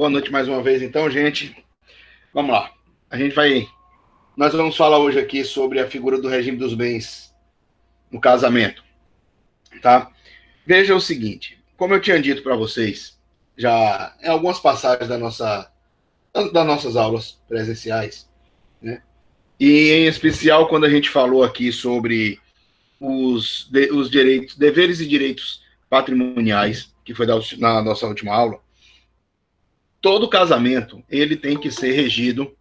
Boa noite mais uma vez, então, gente. Vamos lá. Nós vamos falar hoje aqui sobre a figura do regime dos bens no casamento, tá? Veja o seguinte, como eu tinha dito para vocês, já em algumas passagens das nossas aulas presenciais, né? E em especial quando a gente falou aqui sobre os direitos, deveres e direitos patrimoniais, que foi na nossa última aula. Todo casamento ele tem que ser regido,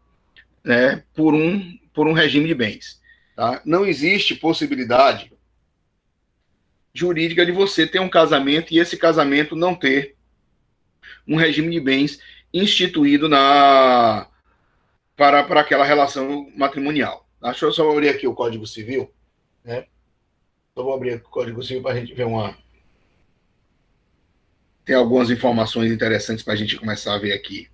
né, por um regime de bens. Tá? Não existe possibilidade jurídica de você ter um casamento e esse casamento não ter um regime de bens instituído para aquela relação matrimonial. Deixa eu só abrir aqui o Código Civil. Né? Só vou abrir o Código Civil para a gente ver Tem algumas informações interessantes para a gente começar a ver aqui.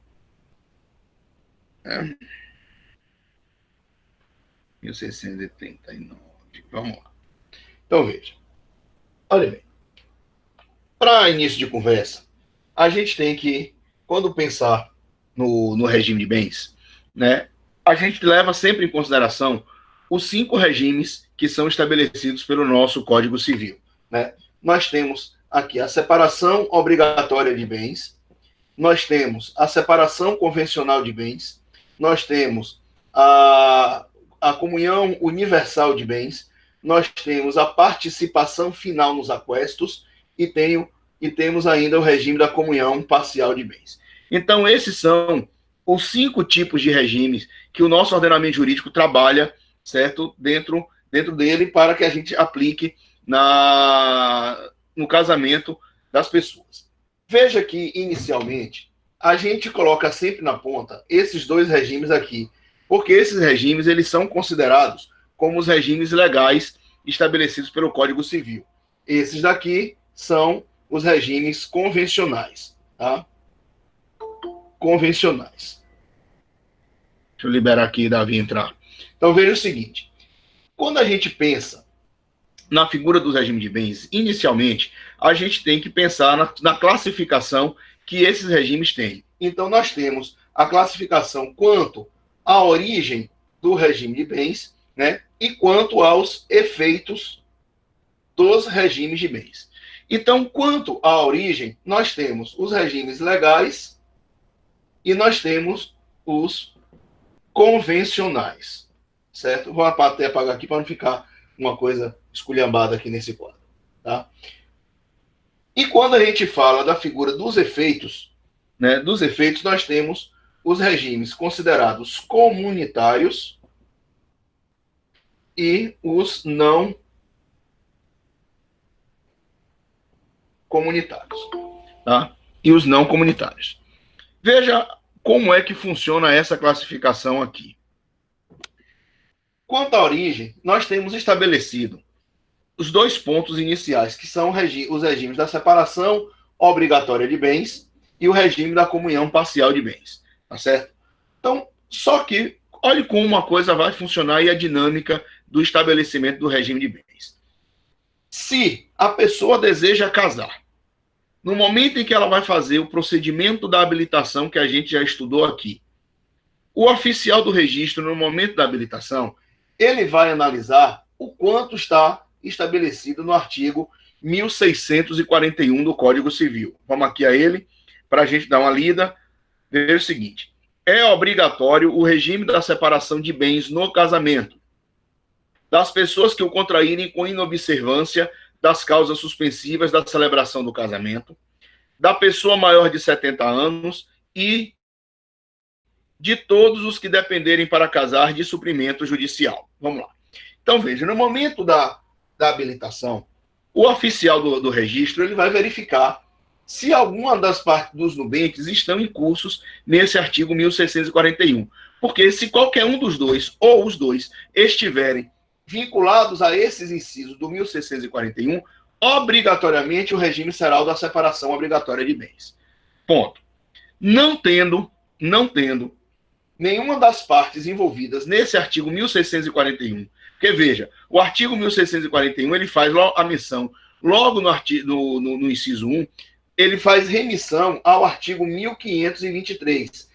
1639. Vamos lá. Então, veja. Olha bem. Para início de conversa, a gente tem que, quando pensar no regime de bens, né, a gente leva sempre em consideração os 5 regimes que são estabelecidos pelo nosso Código Civil. Né? Nós temos aqui a separação obrigatória de bens, nós temos a separação convencional de bens, nós temos a comunhão universal de bens, nós temos a participação final nos aquestos e temos ainda o regime da comunhão parcial de bens. Então, esses são os 5 tipos de regimes que o nosso ordenamento jurídico trabalha, certo? Dentro dele, para que a gente aplique no casamento das pessoas. Veja que, inicialmente, a gente coloca sempre na ponta esses 2 regimes aqui, porque esses regimes eles são considerados como os regimes legais estabelecidos pelo Código Civil. Esses daqui são os regimes convencionais. Tá? Convencionais. Deixa eu liberar aqui e Davi entrar. Então veja o seguinte, quando a gente pensa na figura dos regimes de bens, inicialmente, a gente tem que pensar na classificação que esses regimes têm. Então, nós temos a classificação quanto à origem do regime de bens, né, e quanto aos efeitos dos regimes de bens. Então, quanto à origem, nós temos os regimes legais e nós temos os convencionais, certo? Vou até apagar aqui para não ficar uma coisa esculhambada aqui nesse quadro. Tá? E quando a gente fala da figura dos efeitos, né, nós temos os regimes considerados comunitários e os não comunitários. Tá? E os não comunitários. Veja como é que funciona essa classificação aqui. Quanto à origem, nós temos estabelecido os 2 pontos iniciais, que são os regimes da separação obrigatória de bens e o regime da comunhão parcial de bens. Tá certo? Então, só que, olhe como uma coisa vai funcionar e a dinâmica do estabelecimento do regime de bens. Se a pessoa deseja casar, no momento em que ela vai fazer o procedimento da habilitação, que a gente já estudou aqui, o oficial do registro, no momento da habilitação, ele vai analisar o quanto está estabelecido no artigo 1641 do Código Civil. Vamos aqui a ele, para a gente dar uma lida. Veja o seguinte, é obrigatório o regime da separação de bens no casamento, das pessoas que o contraírem com inobservância das causas suspensivas da celebração do casamento, da pessoa maior de 70 anos e de todos os que dependerem para casar de suprimento judicial. Vamos lá. Então, veja, no momento da habilitação, o oficial do registro ele vai verificar se alguma das partes dos nubentes estão incursos nesse artigo 1641. Porque se qualquer um dos 2 ou os 2 estiverem vinculados a esses incisos do 1641, obrigatoriamente o regime será o da separação obrigatória de bens. Ponto. Não tendo nenhuma das partes envolvidas nesse artigo 1641, porque veja, o artigo 1641 ele faz a menção logo no inciso 1 ele faz remissão ao artigo 1523,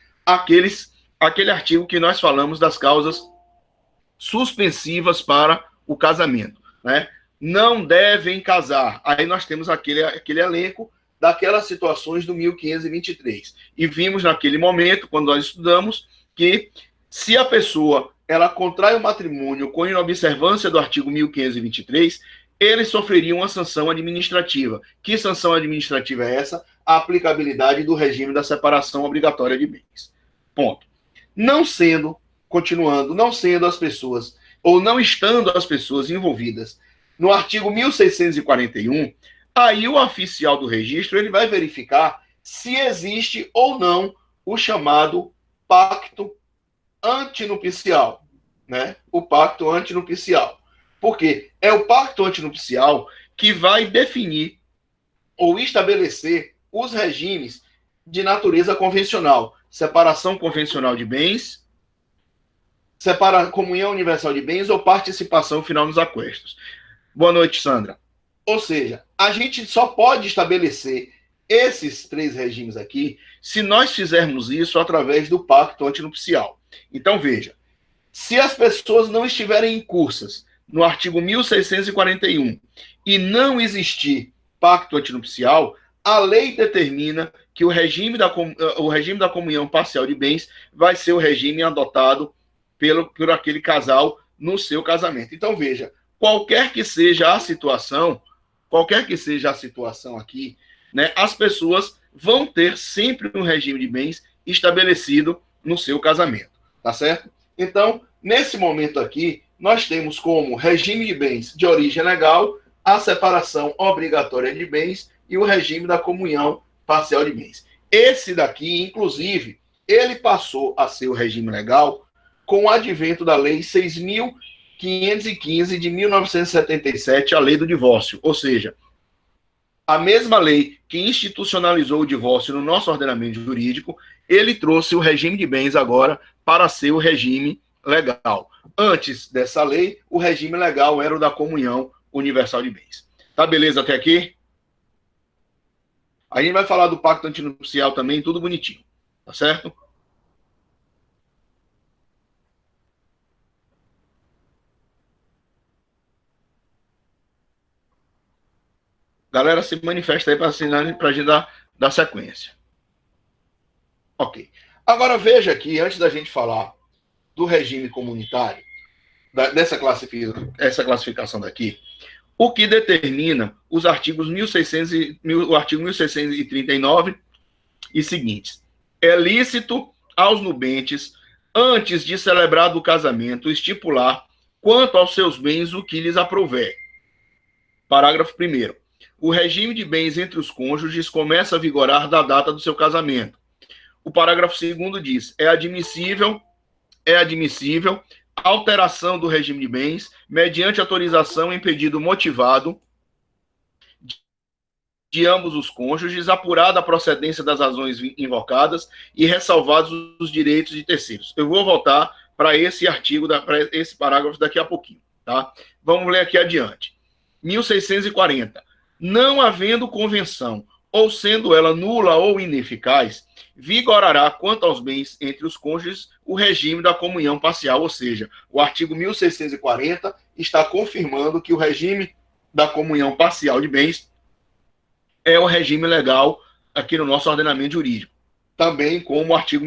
aquele artigo que nós falamos das causas suspensivas para o casamento, né? Não devem casar. Aí nós temos aquele elenco daquelas situações do 1523. E vimos naquele momento, quando nós estudamos, que se a pessoa ela contrai o matrimônio com inobservância do artigo 1523, eles sofreriam uma sanção administrativa. Que sanção administrativa é essa? A aplicabilidade do regime da separação obrigatória de bens. Ponto. Não sendo, continuando, não sendo as pessoas, ou não estando as pessoas envolvidas no artigo 1641, aí o oficial do registro ele vai verificar se existe ou não o chamado pacto antinupcial, né? O pacto antinupcial. Porque é o pacto antinupcial que vai definir ou estabelecer os regimes de natureza convencional, separação convencional de bens, comunhão universal de bens ou participação final nos aquestos. Boa noite, Sandra. Ou seja, a gente só pode estabelecer esses três regimes aqui se nós fizermos isso através do pacto antinupcial. Então, veja, se as pessoas não estiverem incursas no artigo 1641 e não existir pacto antinupcial, a lei determina que o regime da comunhão parcial de bens vai ser o regime adotado por aquele casal no seu casamento. Então, veja, qualquer que seja a situação aqui, né, as pessoas vão ter sempre um regime de bens estabelecido no seu casamento, tá certo? Então, nesse momento aqui, nós temos como regime de bens de origem legal a separação obrigatória de bens e o regime da comunhão parcial de bens. Esse daqui, inclusive, ele passou a ser o regime legal com o advento da Lei 6.515 de 1977, a Lei do Divórcio. Ou seja, a mesma lei que institucionalizou o divórcio no nosso ordenamento jurídico, ele trouxe o regime de bens agora para ser o regime legal. Antes dessa lei, o regime legal era o da comunhão universal de bens. Tá beleza até aqui? A gente vai falar do pacto antinupcial também, tudo bonitinho. Tá certo? Galera, se manifesta aí para assinar, para a gente dar sequência. Ok. Agora veja aqui, antes da gente falar do regime comunitário, essa classificação daqui, o que determina os artigos 1600 o artigo 1639 e seguintes. É lícito aos nubentes, antes de celebrar o casamento, estipular quanto aos seus bens o que lhes aprouver. Parágrafo 1º. O regime de bens entre os cônjuges começa a vigorar da data do seu casamento. O parágrafo 2º diz: é admissível a alteração do regime de bens mediante autorização em pedido motivado de ambos os cônjuges, apurada a procedência das razões invocadas e ressalvados os direitos de terceiros. Eu vou voltar para esse artigo, para esse parágrafo daqui a pouquinho, tá? Vamos ler aqui adiante. 1640. Não havendo convenção, ou sendo ela nula ou ineficaz, vigorará quanto aos bens entre os cônjuges o regime da comunhão parcial, ou seja, o artigo 1640 está confirmando que o regime da comunhão parcial de bens é o regime legal aqui no nosso ordenamento jurídico. Também como o artigo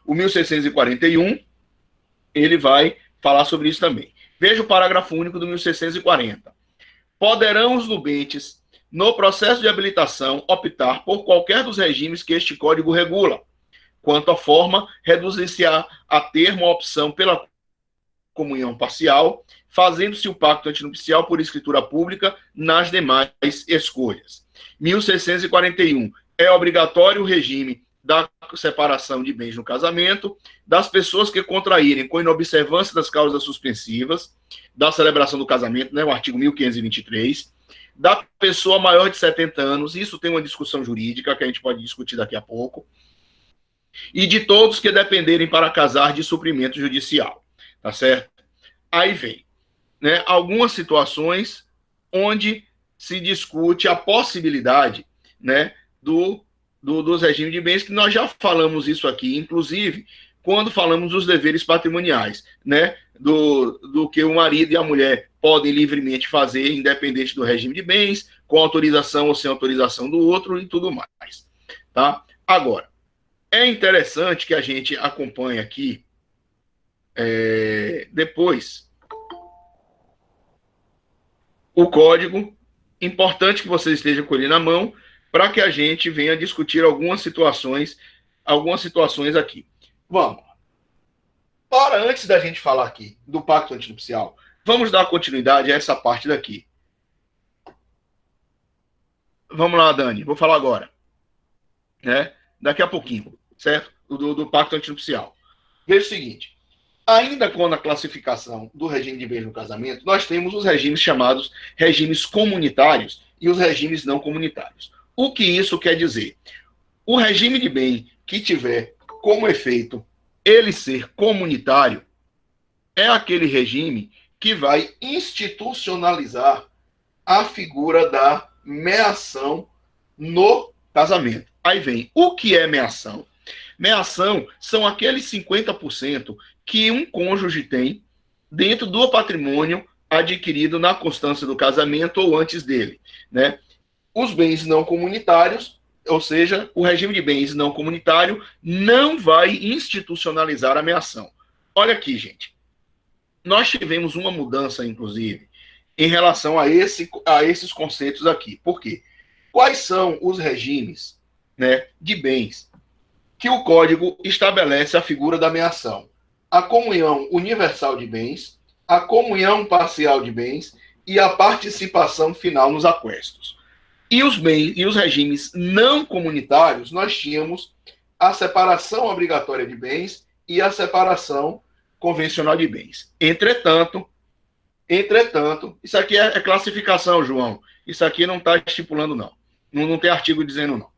1641, ele vai falar sobre isso também. Veja o parágrafo único do 1640. Poderão os nubentes, no processo de habilitação, optar por qualquer dos regimes que este Código regula. Quanto à forma, reduzir-se-á a termo a opção pela comunhão parcial, fazendo-se o pacto antinupcial por escritura pública nas demais escolhas. 1641. É obrigatório o regime da separação de bens no casamento, das pessoas que contraírem com inobservância das causas suspensivas, da celebração do casamento, né, o artigo 1523, da pessoa maior de 70 anos, isso tem uma discussão jurídica que a gente pode discutir daqui a pouco, e de todos que dependerem para casar de suprimento judicial, tá certo? Aí vem, né, algumas situações onde se discute a possibilidade, né, dos regimes de bens, que nós já falamos isso aqui, inclusive, quando falamos dos deveres patrimoniais, né? Do que o marido e a mulher podem livremente fazer, independente do regime de bens, com autorização ou sem autorização do outro e tudo mais, tá? Agora, é interessante que a gente acompanhe aqui, depois, o código. Importante que vocês estejam com ele na mão, para que a gente venha discutir algumas situações aqui. Vamos. Ora, antes da gente falar aqui do pacto antinupcial, vamos dar continuidade a essa parte daqui. Vamos lá, Dani, vou falar agora. Né? Daqui a pouquinho, certo? Do pacto antinupcial. Veja o seguinte, ainda com a classificação do regime de bens no casamento, nós temos os regimes chamados regimes comunitários e os regimes não comunitários. O que isso quer dizer? O regime de bem que tiver como efeito ele ser comunitário é aquele regime que vai institucionalizar a figura da meação no casamento. Aí vem, o que é meação? Meação são aqueles 50% que um cônjuge tem dentro do patrimônio adquirido na constância do casamento ou antes dele, né? Os bens não comunitários, ou seja, o regime de bens não comunitário não vai institucionalizar a meação. Olha aqui, gente. Nós tivemos uma mudança, inclusive, em relação a esses conceitos aqui. Por quê? Quais são os regimes, né, de bens que o Código estabelece a figura da meação? A comunhão universal de bens, a comunhão parcial de bens e a participação final nos aquestos. E os bens e os regimes não comunitários, nós tínhamos a separação obrigatória de bens e a separação convencional de bens. Entretanto, isso aqui é classificação, João. Isso aqui não está estipulando, não. Não tem artigo dizendo, não.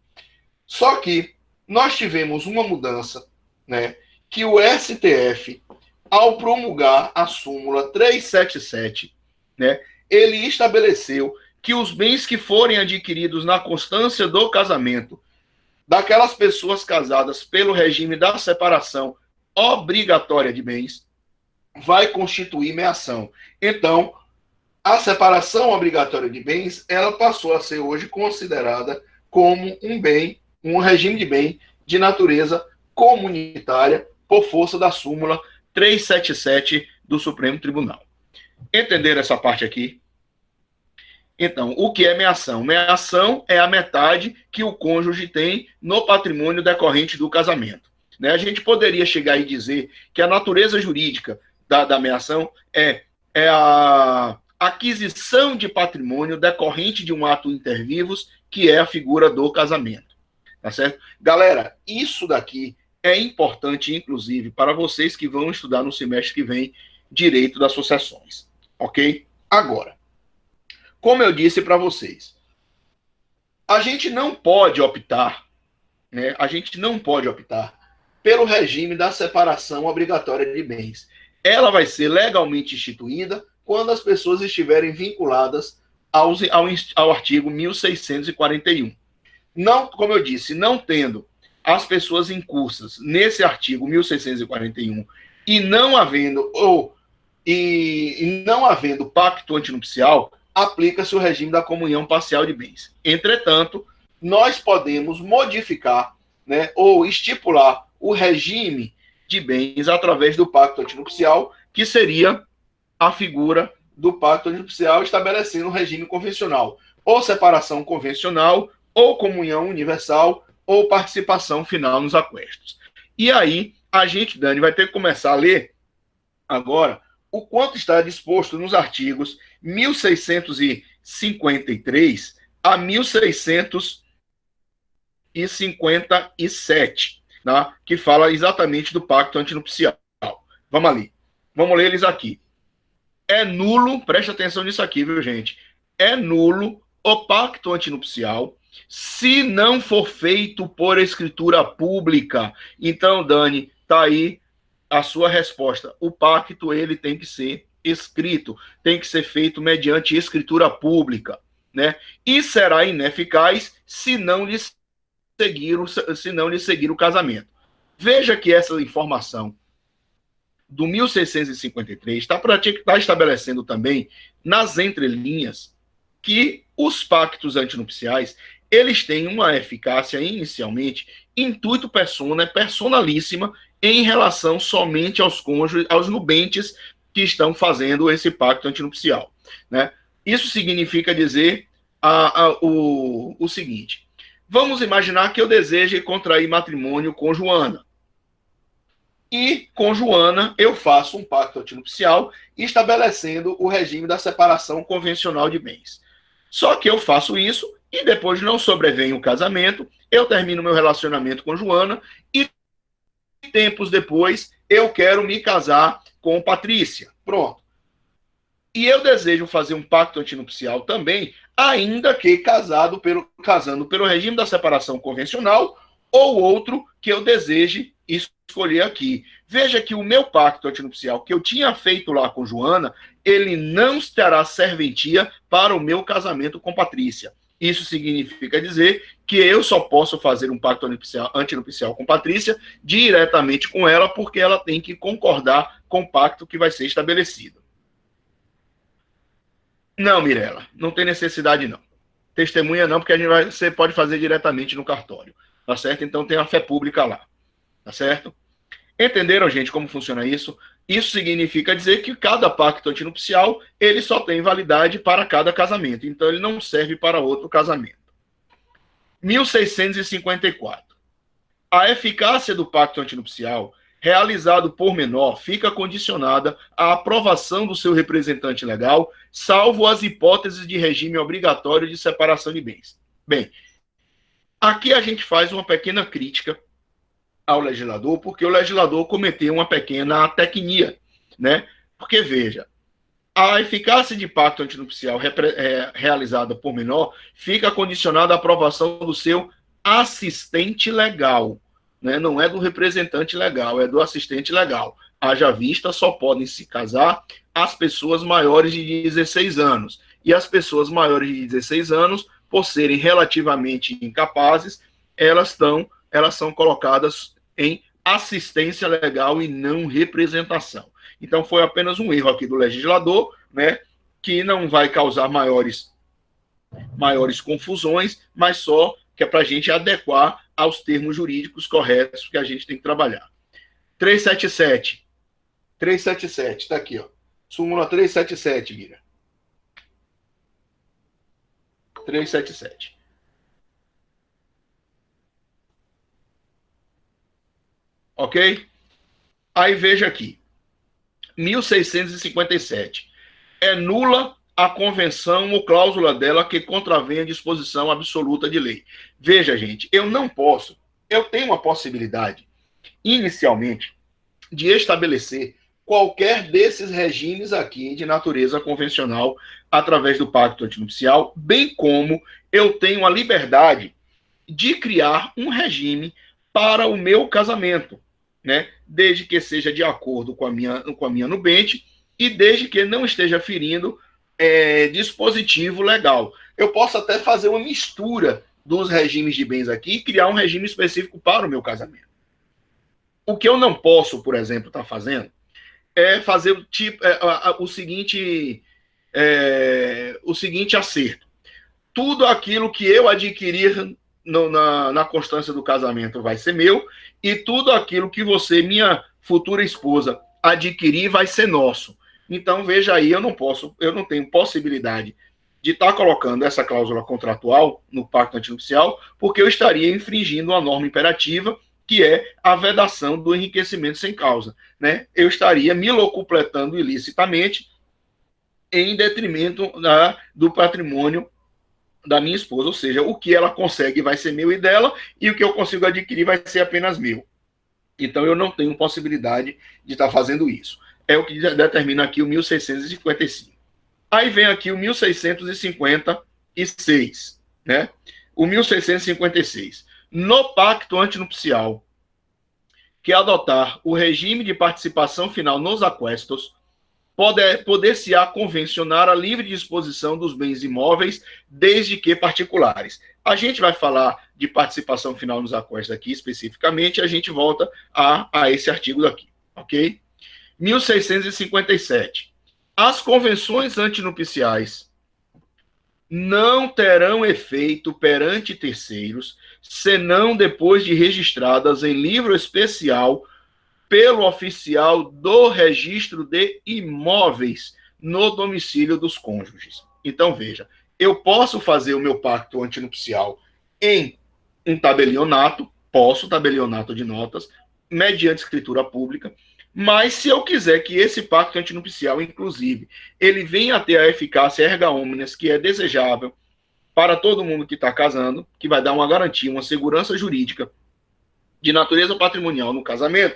Só que nós tivemos uma mudança, né, que o STF, ao promulgar a súmula 377, né, ele estabeleceu que os bens que forem adquiridos na constância do casamento daquelas pessoas casadas pelo regime da separação obrigatória de bens vai constituir meação. Então, a separação obrigatória de bens, ela passou a ser hoje considerada como um bem, um regime de bem de natureza comunitária por força da súmula 377 do Supremo Tribunal. Entenderam essa parte aqui? Então, o que é meação? Meação é a metade que o cônjuge tem no patrimônio decorrente do casamento. Né? A gente poderia chegar e dizer que a natureza jurídica da meação é a aquisição de patrimônio decorrente de um ato inter vivos, que é a figura do casamento. Tá certo? Galera, isso daqui é importante, inclusive, para vocês que vão estudar no semestre que vem direito das sucessões. Ok? Agora, como eu disse para vocês, a gente não pode optar, né? A gente não pode optar pelo regime da separação obrigatória de bens. Ela vai ser legalmente instituída quando as pessoas estiverem vinculadas ao artigo 1641. Não, como eu disse, não tendo as pessoas incursas nesse artigo 1641 e não havendo pacto antinupcial, aplica-se o regime da comunhão parcial de bens. Entretanto, nós podemos modificar, né, ou estipular o regime de bens através do pacto antinupcial, que seria a figura do pacto antinupcial estabelecendo um regime convencional, ou separação convencional, ou comunhão universal, ou participação final nos aquestos. E aí, a gente, Dani, vai ter que começar a ler agora o quanto está disposto nos artigos 1653 a 1657, tá? Que fala exatamente do pacto antinupcial. Vamos ali. Vamos ler eles aqui. É nulo, preste atenção nisso aqui, viu, gente? É nulo o pacto antinupcial se não for feito por escritura pública. Então, Dani, tá aí a sua resposta. O pacto, ele tem que ser escrito, tem que ser feito mediante escritura pública, né? E será ineficaz se não lhe seguir o casamento. Veja que essa informação do 1653 está estabelecendo também, nas entrelinhas, que os pactos antinupciais eles têm uma eficácia, inicialmente, intuito persona, personalíssima, em relação somente aos cônjuges, aos nubentes que estão fazendo esse pacto antinupcial. Né? Isso significa dizer o seguinte: vamos imaginar que eu deseje contrair matrimônio com Joana. E com Joana eu faço um pacto antinupcial estabelecendo o regime da separação convencional de bens. Só que eu faço isso e depois não sobrevém o casamento, eu termino meu relacionamento com Joana e tempos depois eu quero me casar com Patrícia. Pronto. E eu desejo fazer um pacto antinupcial também, ainda que casando pelo regime da separação convencional ou outro que eu deseje escolher aqui. Veja que o meu pacto antinupcial que eu tinha feito lá com Joana, ele não terá serventia para o meu casamento com Patrícia. Isso significa dizer que eu só posso fazer um pacto antinupcial com Patrícia diretamente com ela, porque ela tem que concordar com o pacto que vai ser estabelecido. Não, Mirela, não tem necessidade não. Testemunha não, porque você pode fazer diretamente no cartório, tá certo? Então tem a fé pública lá, tá certo? Entenderam, gente, como funciona isso? Isso significa dizer que cada pacto antinupcial, ele só tem validade para cada casamento, então ele não serve para outro casamento. 1654. A eficácia do pacto antinupcial realizado por menor fica condicionada à aprovação do seu representante legal, salvo as hipóteses de regime obrigatório de separação de bens. Bem, aqui a gente faz uma pequena crítica ao legislador, porque o legislador cometeu uma pequena tecnia, né? Porque, veja, a eficácia de pacto antinupcial realizada por menor fica condicionada à aprovação do seu assistente legal, né? Não é do representante legal, é do assistente legal. Haja vista, só podem se casar as pessoas maiores de 16 anos. E as pessoas maiores de 16 anos, por serem relativamente incapazes, elas são colocadas em assistência legal e não representação. Então, foi apenas um erro aqui do legislador, né, que não vai causar maiores confusões, mas só que é para a gente adequar aos termos jurídicos corretos que a gente tem que trabalhar. 377. 377, está aqui, ó. Súmula 377, Mira. 377. Ok? Aí veja aqui. 1657. É nula a convenção ou cláusula dela que contravém a disposição absoluta de lei. Veja, gente, eu tenho uma possibilidade, inicialmente, de estabelecer qualquer desses regimes aqui de natureza convencional através do pacto antinupcial, bem como eu tenho a liberdade de criar um regime para o meu casamento, né? Desde que seja de acordo com a minha nubente e desde que não esteja ferindo dispositivo legal. Eu posso até fazer uma mistura dos regimes de bens aqui e criar um regime específico para o meu casamento. O que eu não posso, por exemplo, estar fazendo é fazer o seguinte acerto. Tudo aquilo que eu adquirir na constância do casamento vai ser meu, e tudo aquilo que você, minha futura esposa, adquirir vai ser nosso. Então, veja aí, eu não tenho possibilidade de estar colocando essa cláusula contratual no pacto antinupcial, porque eu estaria infringindo uma norma imperativa, que é a vedação do enriquecimento sem causa, né? Eu estaria me locupletando ilicitamente em detrimento do patrimônio da minha esposa, ou seja, o que ela consegue vai ser meu e dela, e o que eu consigo adquirir vai ser apenas meu. Então, eu não tenho possibilidade de estar fazendo isso. É o que determina aqui o 1655. Aí vem aqui o 1656, né? O 1656. No pacto antinupcial, que adotar o regime de participação final nos aquestos, poder-se-á convencionar a livre disposição dos bens imóveis, desde que particulares. A gente vai falar de participação final nos acordos aqui, especificamente, a gente volta a esse artigo daqui, ok? 1657. As convenções antinupciais não terão efeito perante terceiros, senão depois de registradas em livro especial pelo oficial do registro de imóveis no domicílio dos cônjuges. Então, veja, eu posso fazer o meu pacto antinupcial em um tabelionato, posso, tabelionato de notas, mediante escritura pública, mas se eu quiser que esse pacto antinupcial, inclusive, ele venha a ter a eficácia erga omnes, que é desejável para todo mundo que está casando, que vai dar uma garantia, uma segurança jurídica de natureza patrimonial no casamento,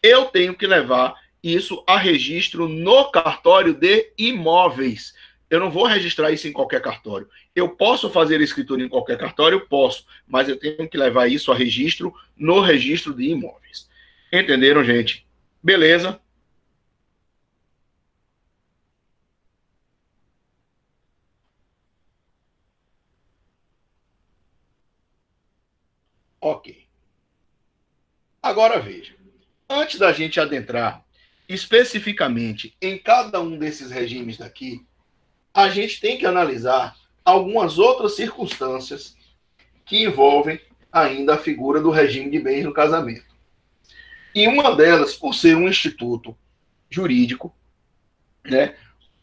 eu tenho que levar isso a registro no cartório de imóveis. Eu não vou registrar isso em qualquer cartório. Eu posso fazer a escritura em qualquer cartório? Posso, mas eu tenho que levar isso a registro no registro de imóveis. Entenderam, gente? Beleza? Ok. Agora veja. Antes da gente adentrar especificamente em cada um desses regimes daqui, a gente tem que analisar algumas outras circunstâncias que envolvem ainda a figura do regime de bens no casamento. E uma delas, por ser um instituto jurídico, né,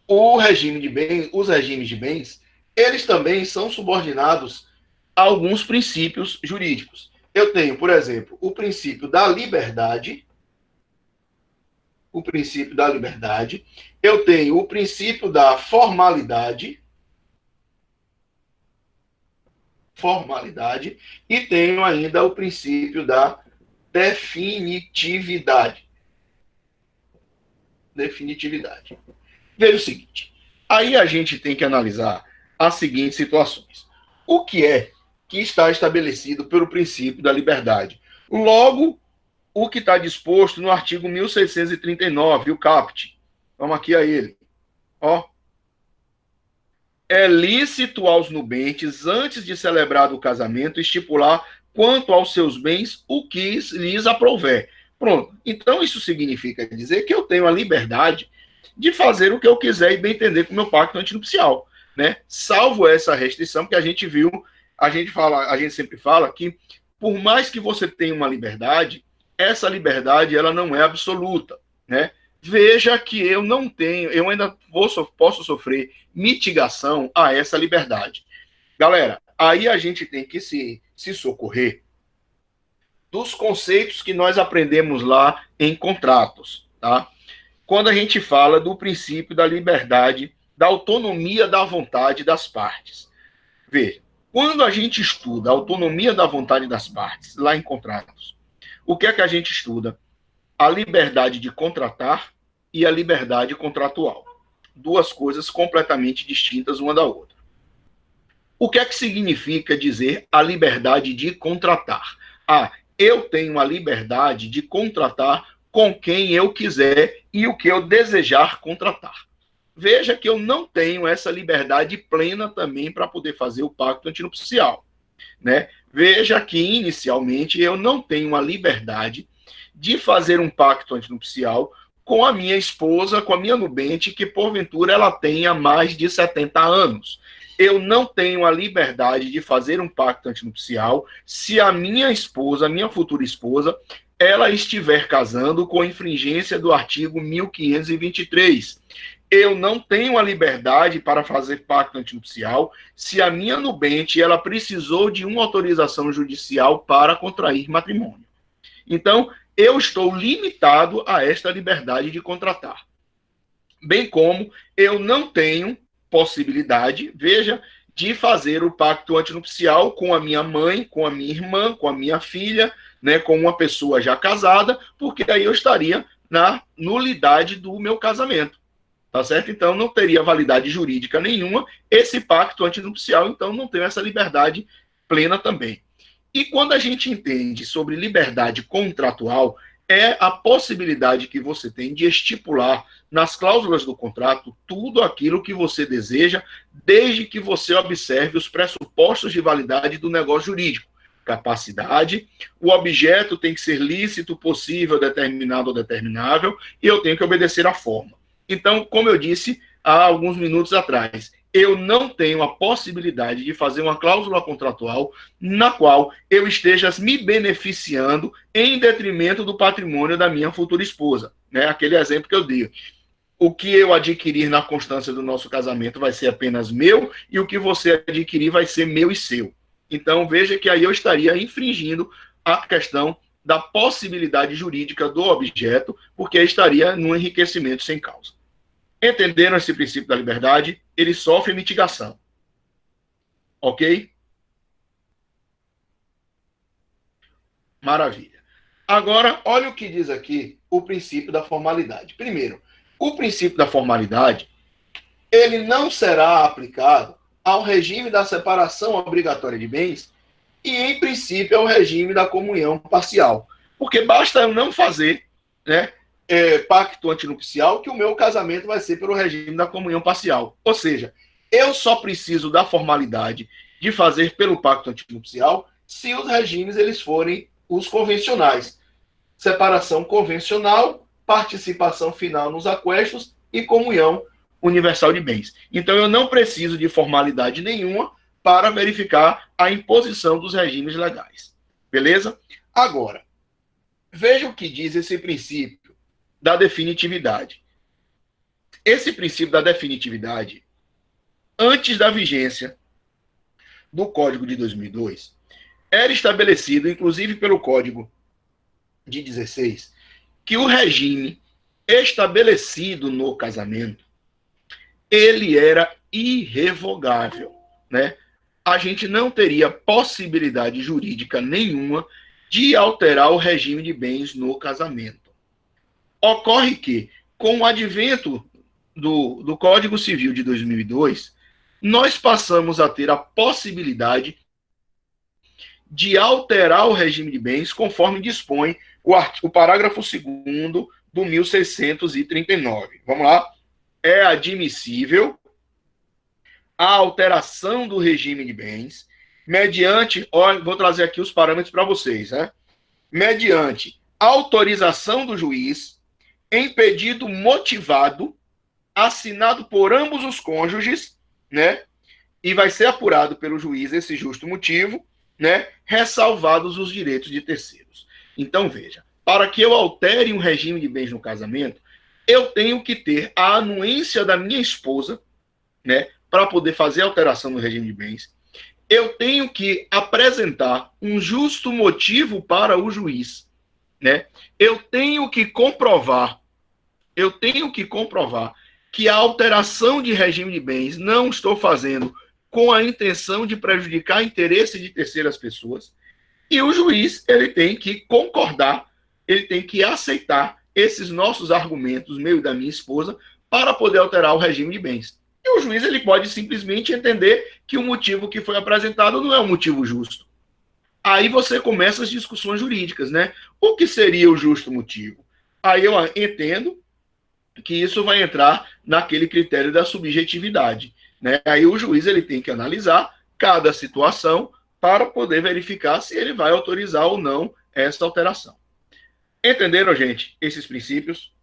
o regime de bens, os regimes de bens, eles também são subordinados a alguns princípios jurídicos. Eu tenho, por exemplo, o princípio da liberdade, eu tenho o princípio da formalidade, e tenho ainda o princípio da definitividade. Veja o seguinte, aí a gente tem que analisar as seguintes situações. O que é que está estabelecido pelo princípio da liberdade? Logo, o que está disposto no artigo 1639, o caput. Vamos aqui a ele. Ó. É lícito aos nubentes, antes de celebrar o casamento, estipular quanto aos seus bens o que lhes aprouver. Pronto. Então, isso significa dizer que eu tenho a liberdade de fazer o que eu quiser e bem entender com o meu pacto antinupcial, né? Salvo essa restrição que a gente viu, a gente sempre fala que, por mais que você tenha uma liberdade, essa liberdade ela não é absoluta, né? Veja que eu não tenho, eu ainda posso sofrer mitigação a essa liberdade. Galera, aí a gente tem que se socorrer dos conceitos que nós aprendemos lá em contratos, tá? Quando a gente fala do princípio da liberdade, da autonomia da vontade das partes. Veja, quando a gente estuda a autonomia da vontade das partes, lá em contratos, o que é que a gente estuda? A liberdade de contratar e a liberdade contratual. Duas coisas completamente distintas uma da outra. O que é que significa dizer a liberdade de contratar? Ah, eu tenho a liberdade de contratar com quem eu quiser e o que eu desejar contratar. Veja que eu não tenho essa liberdade plena também para poder fazer o pacto antinupcial, né? Veja que, inicialmente, eu não tenho a liberdade de fazer um pacto antinupcial com a minha esposa, com a minha nubente, que, porventura, ela tenha mais de 70 anos. Eu não tenho a liberdade de fazer um pacto antinupcial se a minha esposa, a minha futura esposa, ela estiver casando com infringência do artigo 1523. Eu não tenho a liberdade para fazer pacto antinupcial se a minha nubente ela precisou de uma autorização judicial para contrair matrimônio. Então, eu estou limitado a esta liberdade de contratar. Bem como eu não tenho possibilidade, veja, de fazer o pacto antinupcial com a minha mãe, com a minha irmã, com a minha filha, né, com uma pessoa já casada, porque aí eu estaria na nulidade do meu casamento. Tá certo? Então, não teria validade jurídica nenhuma esse pacto antinupcial, então não tem essa liberdade plena também. E quando a gente entende sobre liberdade contratual, é a possibilidade que você tem de estipular nas cláusulas do contrato tudo aquilo que você deseja, desde que você observe os pressupostos de validade do negócio jurídico. Capacidade, o objeto tem que ser lícito, possível, determinado ou determinável, e eu tenho que obedecer à forma. Então, como eu disse há alguns minutos atrás, eu não tenho a possibilidade de fazer uma cláusula contratual na qual eu esteja me beneficiando em detrimento do patrimônio da minha futura esposa. Né? Aquele exemplo que eu dei. O que eu adquirir na constância do nosso casamento vai ser apenas meu, e o que você adquirir vai ser meu e seu. Então, veja que aí eu estaria infringindo a questão da possibilidade jurídica do objeto, porque estaria no enriquecimento sem causa. Entenderam esse princípio da liberdade? Ele sofre mitigação. Ok? Maravilha. Agora, olha o que diz aqui o princípio da formalidade. Primeiro, o princípio da formalidade, ele não será aplicado ao regime da separação obrigatória de bens e, em princípio, ao regime da comunhão parcial. Porque basta eu não fazer, né, pacto antinupcial, que o meu casamento vai ser pelo regime da comunhão parcial. Ou seja, eu só preciso da formalidade de fazer pelo pacto antinupcial se os regimes eles forem os convencionais. Separação convencional, participação final nos aquestos e comunhão universal de bens. Então, eu não preciso de formalidade nenhuma para verificar a imposição dos regimes legais. Beleza? Agora, veja o que diz esse princípio da definitividade. Esse princípio da definitividade, antes da vigência do Código de 2002, era estabelecido, inclusive pelo Código de 16, que o regime estabelecido no casamento, ele era irrevogável, né? A gente não teria possibilidade jurídica nenhuma de alterar o regime de bens no casamento. Ocorre que, com o advento do Código Civil de 2002, nós passamos a ter a possibilidade de alterar o regime de bens conforme dispõe o parágrafo 2º do 1639. Vamos lá? É admissível a alteração do regime de bens mediante, ó, vou trazer aqui os parâmetros para vocês, né? Mediante autorização do juiz em pedido motivado, assinado por ambos os cônjuges, né? E vai ser apurado pelo juiz esse justo motivo, né? Ressalvados os direitos de terceiros. Então, veja, para que eu altere um regime de bens no casamento, eu tenho que ter a anuência da minha esposa, né? Para poder fazer a alteração no regime de bens. Eu tenho que apresentar um justo motivo para o juiz, né? Eu tenho que comprovar que a alteração de regime de bens não estou fazendo com a intenção de prejudicar interesse de terceiras pessoas, e o juiz ele tem que concordar, ele tem que aceitar esses nossos argumentos, meu e da minha esposa, para poder alterar o regime de bens. E o juiz ele pode simplesmente entender que o motivo que foi apresentado não é um motivo justo. Aí você começa as discussões jurídicas, né? O que seria o justo motivo? Aí eu entendo que isso vai entrar naquele critério da subjetividade, né? Aí o juiz ele tem que analisar cada situação para poder verificar se ele vai autorizar ou não essa alteração. Entenderam, gente, esses princípios?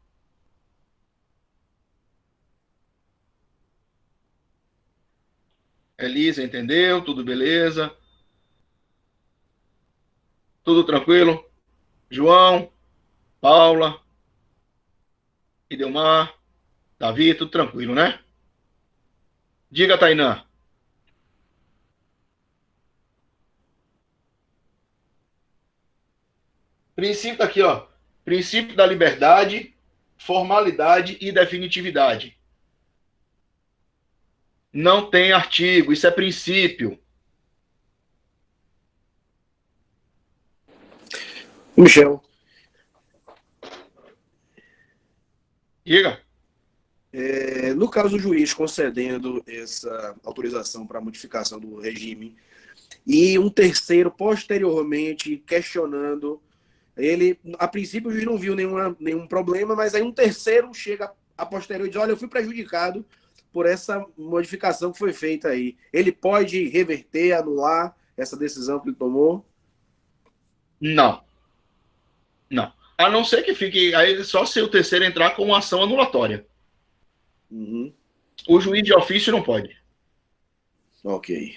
Elisa, entendeu? Tudo beleza? Tudo tranquilo? João, Paula, Idelmar, Davi, tudo tranquilo, né? Diga, Tainã. Princípio aqui, ó. Princípio da liberdade, formalidade e definitividade. Não tem artigo, isso é princípio. Michel, Diga. no caso do juiz concedendo essa autorização para modificação do regime e um terceiro posteriormente questionando Ele, a princípio, o juiz não viu nenhum problema, mas aí um terceiro chega a posteriori e diz, olha, eu fui prejudicado por essa modificação que foi feita aí. Ele pode reverter, anular essa decisão que ele tomou? Não, não. A não ser que fique aí só se o terceiro entrar com uma ação anulatória. Uhum. O juiz de ofício não pode. Ok.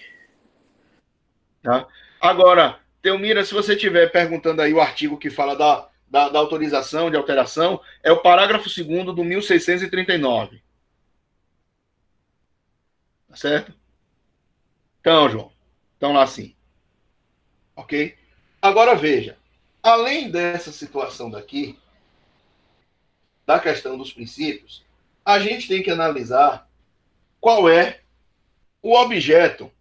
Tá? Agora, Teomira, se você estiver perguntando aí o artigo que fala da autorização de alteração, é o parágrafo 2º do 1639. Tá certo? Então, João, então lá sim. Ok? Agora veja, além dessa situação daqui, da questão dos princípios, a gente tem que analisar qual é o objeto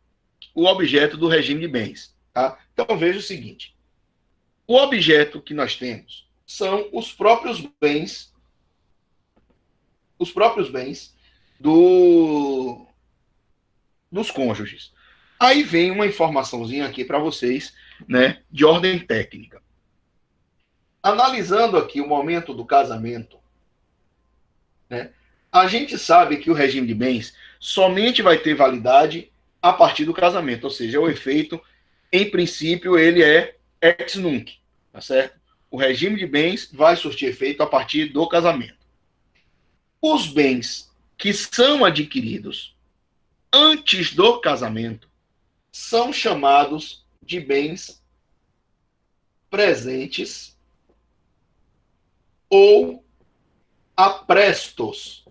do regime de bens. Tá? Então veja o seguinte, o objeto que nós temos são os próprios bens dos cônjuges. Aí vem uma informaçãozinha aqui para vocês, né, de ordem técnica. Analisando aqui o momento do casamento, né, a gente sabe que o regime de bens somente vai ter validade a partir do casamento, ou seja, o efeito, em princípio, ele é ex nunc, tá certo? O regime de bens vai surtir efeito a partir do casamento. Os bens que são adquiridos antes do casamento são chamados de bens presentes ou aprestos.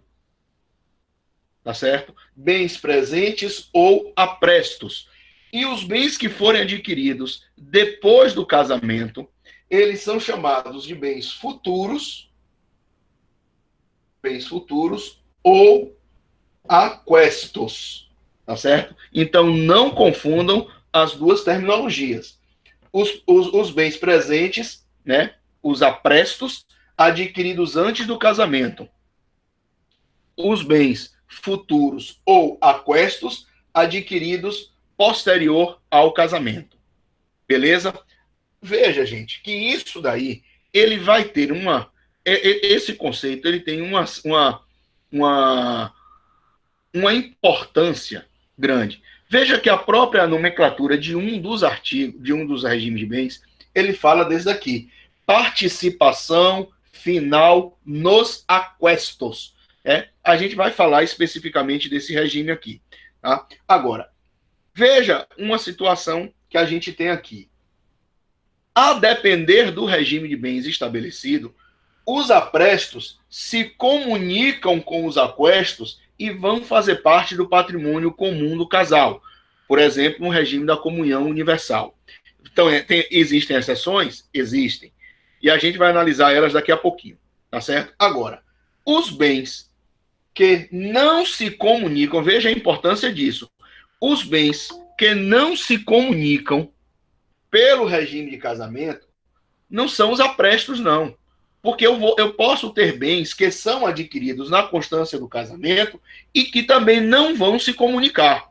Tá certo? Bens presentes ou aprestos. E os bens que forem adquiridos depois do casamento, eles são chamados de bens futuros ou aquestos. Tá certo? Então, não confundam as duas terminologias. Os bens presentes, né, os aprestos, adquiridos antes do casamento. Os bens futuros ou aquestos, adquiridos posterior ao casamento. Beleza? Veja, gente, que isso daí, ele vai ter esse conceito, ele tem uma importância grande. Veja que a própria nomenclatura de um dos artigos, de um dos regimes de bens, ele fala desde aqui, participação final nos aquestos. A gente vai falar especificamente desse regime aqui. Tá? Agora, veja uma situação que a gente tem aqui. A depender do regime de bens estabelecido, os aprestos se comunicam com os aquestos e vão fazer parte do patrimônio comum do casal. Por exemplo, no regime da comunhão universal. Então, existem exceções? Existem. E a gente vai analisar elas daqui a pouquinho. Tá certo? Agora, os bens que não se comunicam, veja a importância disso. Os bens que não se comunicam pelo regime de casamento não são os aprestos, não. Porque eu posso ter bens que são adquiridos na constância do casamento e que também não vão se comunicar.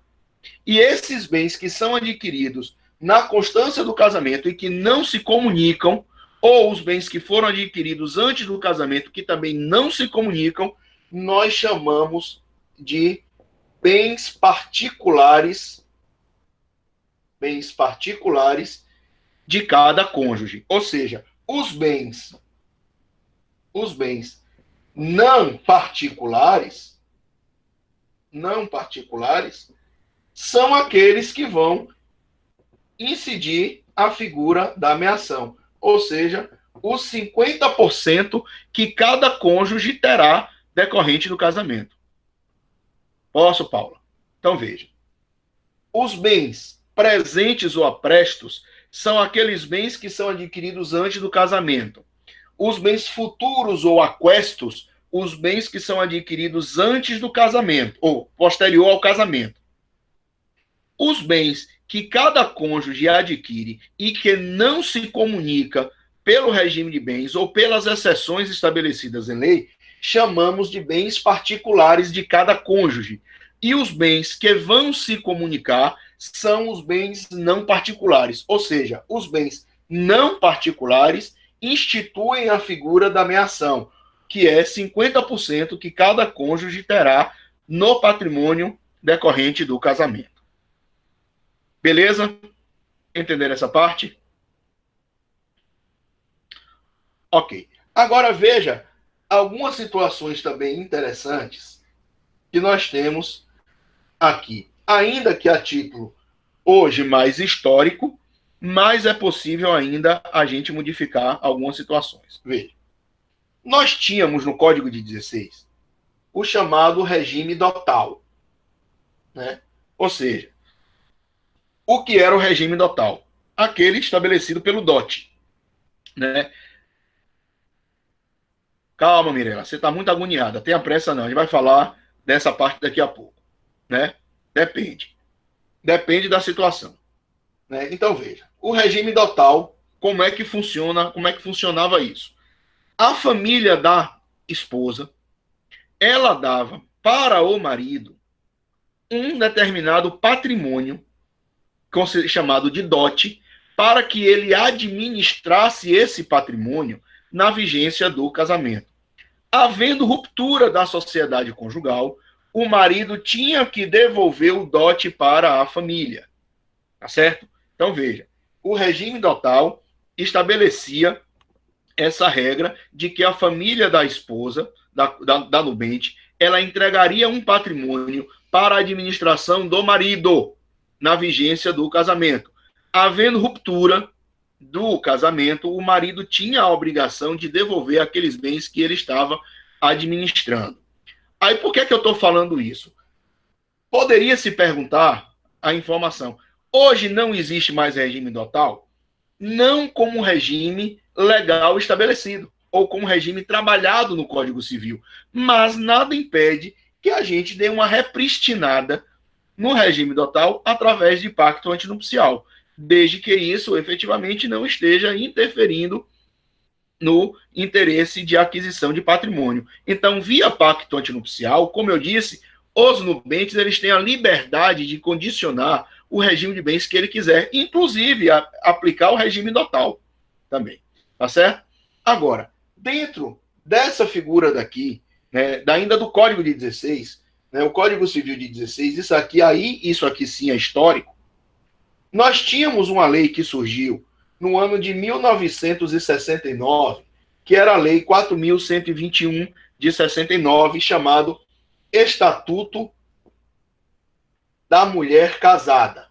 E esses bens que são adquiridos na constância do casamento e que não se comunicam, ou os bens que foram adquiridos antes do casamento que também não se comunicam, nós chamamos de bens particulares de cada cônjuge. Ou seja, os bens não particulares são aqueles que vão incidir a figura da ameação. Ou seja, os 50% que cada cônjuge terá decorrente do casamento. Posso, Paula? Então veja. Os bens presentes ou aprestos são aqueles bens que são adquiridos antes do casamento. Os bens futuros ou aquestos, os bens que são adquiridos antes do casamento, ou posterior ao casamento. Os bens que cada cônjuge adquire e que não se comunica pelo regime de bens ou pelas exceções estabelecidas em lei, chamamos de bens particulares de cada cônjuge. E os bens que vão se comunicar são os bens não particulares, ou seja, os bens não particulares instituem a figura da meação, que é 50% que cada cônjuge terá no patrimônio decorrente do casamento. Beleza? Entenderam essa parte? Ok. Agora veja algumas situações também interessantes que nós temos aqui. Ainda que a título hoje mais histórico, mas é possível ainda a gente modificar algumas situações. Veja. Nós tínhamos no Código de 16 o chamado regime dotal, né? Ou seja, o que era o regime dotal? Aquele estabelecido pelo dote, né? Calma, Mirela, você está muito agoniada. Tenha pressa não, a gente vai falar dessa parte daqui a pouco, né? Depende. Depende da situação, né? Então veja, o regime dotal, como é que funciona, como é que funcionava isso? A família da esposa, ela dava para o marido um determinado patrimônio chamado de dote, para que ele administrasse esse patrimônio na vigência do casamento. Havendo ruptura da sociedade conjugal, o marido tinha que devolver o dote para a família. Tá certo? Então, veja, o regime dotal estabelecia essa regra de que a família da esposa, da nubente, ela entregaria um patrimônio para a administração do marido na vigência do casamento. Havendo ruptura do casamento, o marido tinha a obrigação de devolver aqueles bens que ele estava administrando. Aí, por que eu estou falando isso? Poderia se perguntar a informação. Hoje não existe mais regime dotal? Não como regime legal estabelecido, ou como regime trabalhado no Código Civil. Mas nada impede que a gente dê uma repristinada no regime dotal através de pacto antinupcial, desde que isso efetivamente não esteja interferindo no interesse de aquisição de patrimônio. Então, via pacto antinupcial, como eu disse, os nubentes eles têm a liberdade de condicionar o regime de bens que ele quiser, inclusive aplicar o regime dotal também. Tá certo? Agora, dentro dessa figura daqui, né, ainda do Código de 16, né, o Código Civil de 16, isso aqui sim é histórico. Nós tínhamos uma lei que surgiu no ano de 1969, que era a Lei 4.121 de 69, chamado Estatuto da Mulher Casada.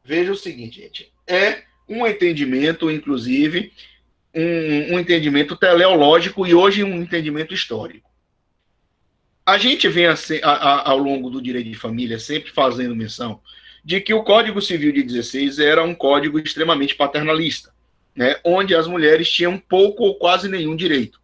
Veja o seguinte, gente, é um entendimento, inclusive, um entendimento teleológico e hoje um entendimento histórico. A gente vem ao longo do direito de família sempre fazendo menção de que o Código Civil de 16 era um código extremamente paternalista, né, onde as mulheres tinham pouco ou quase nenhum direito.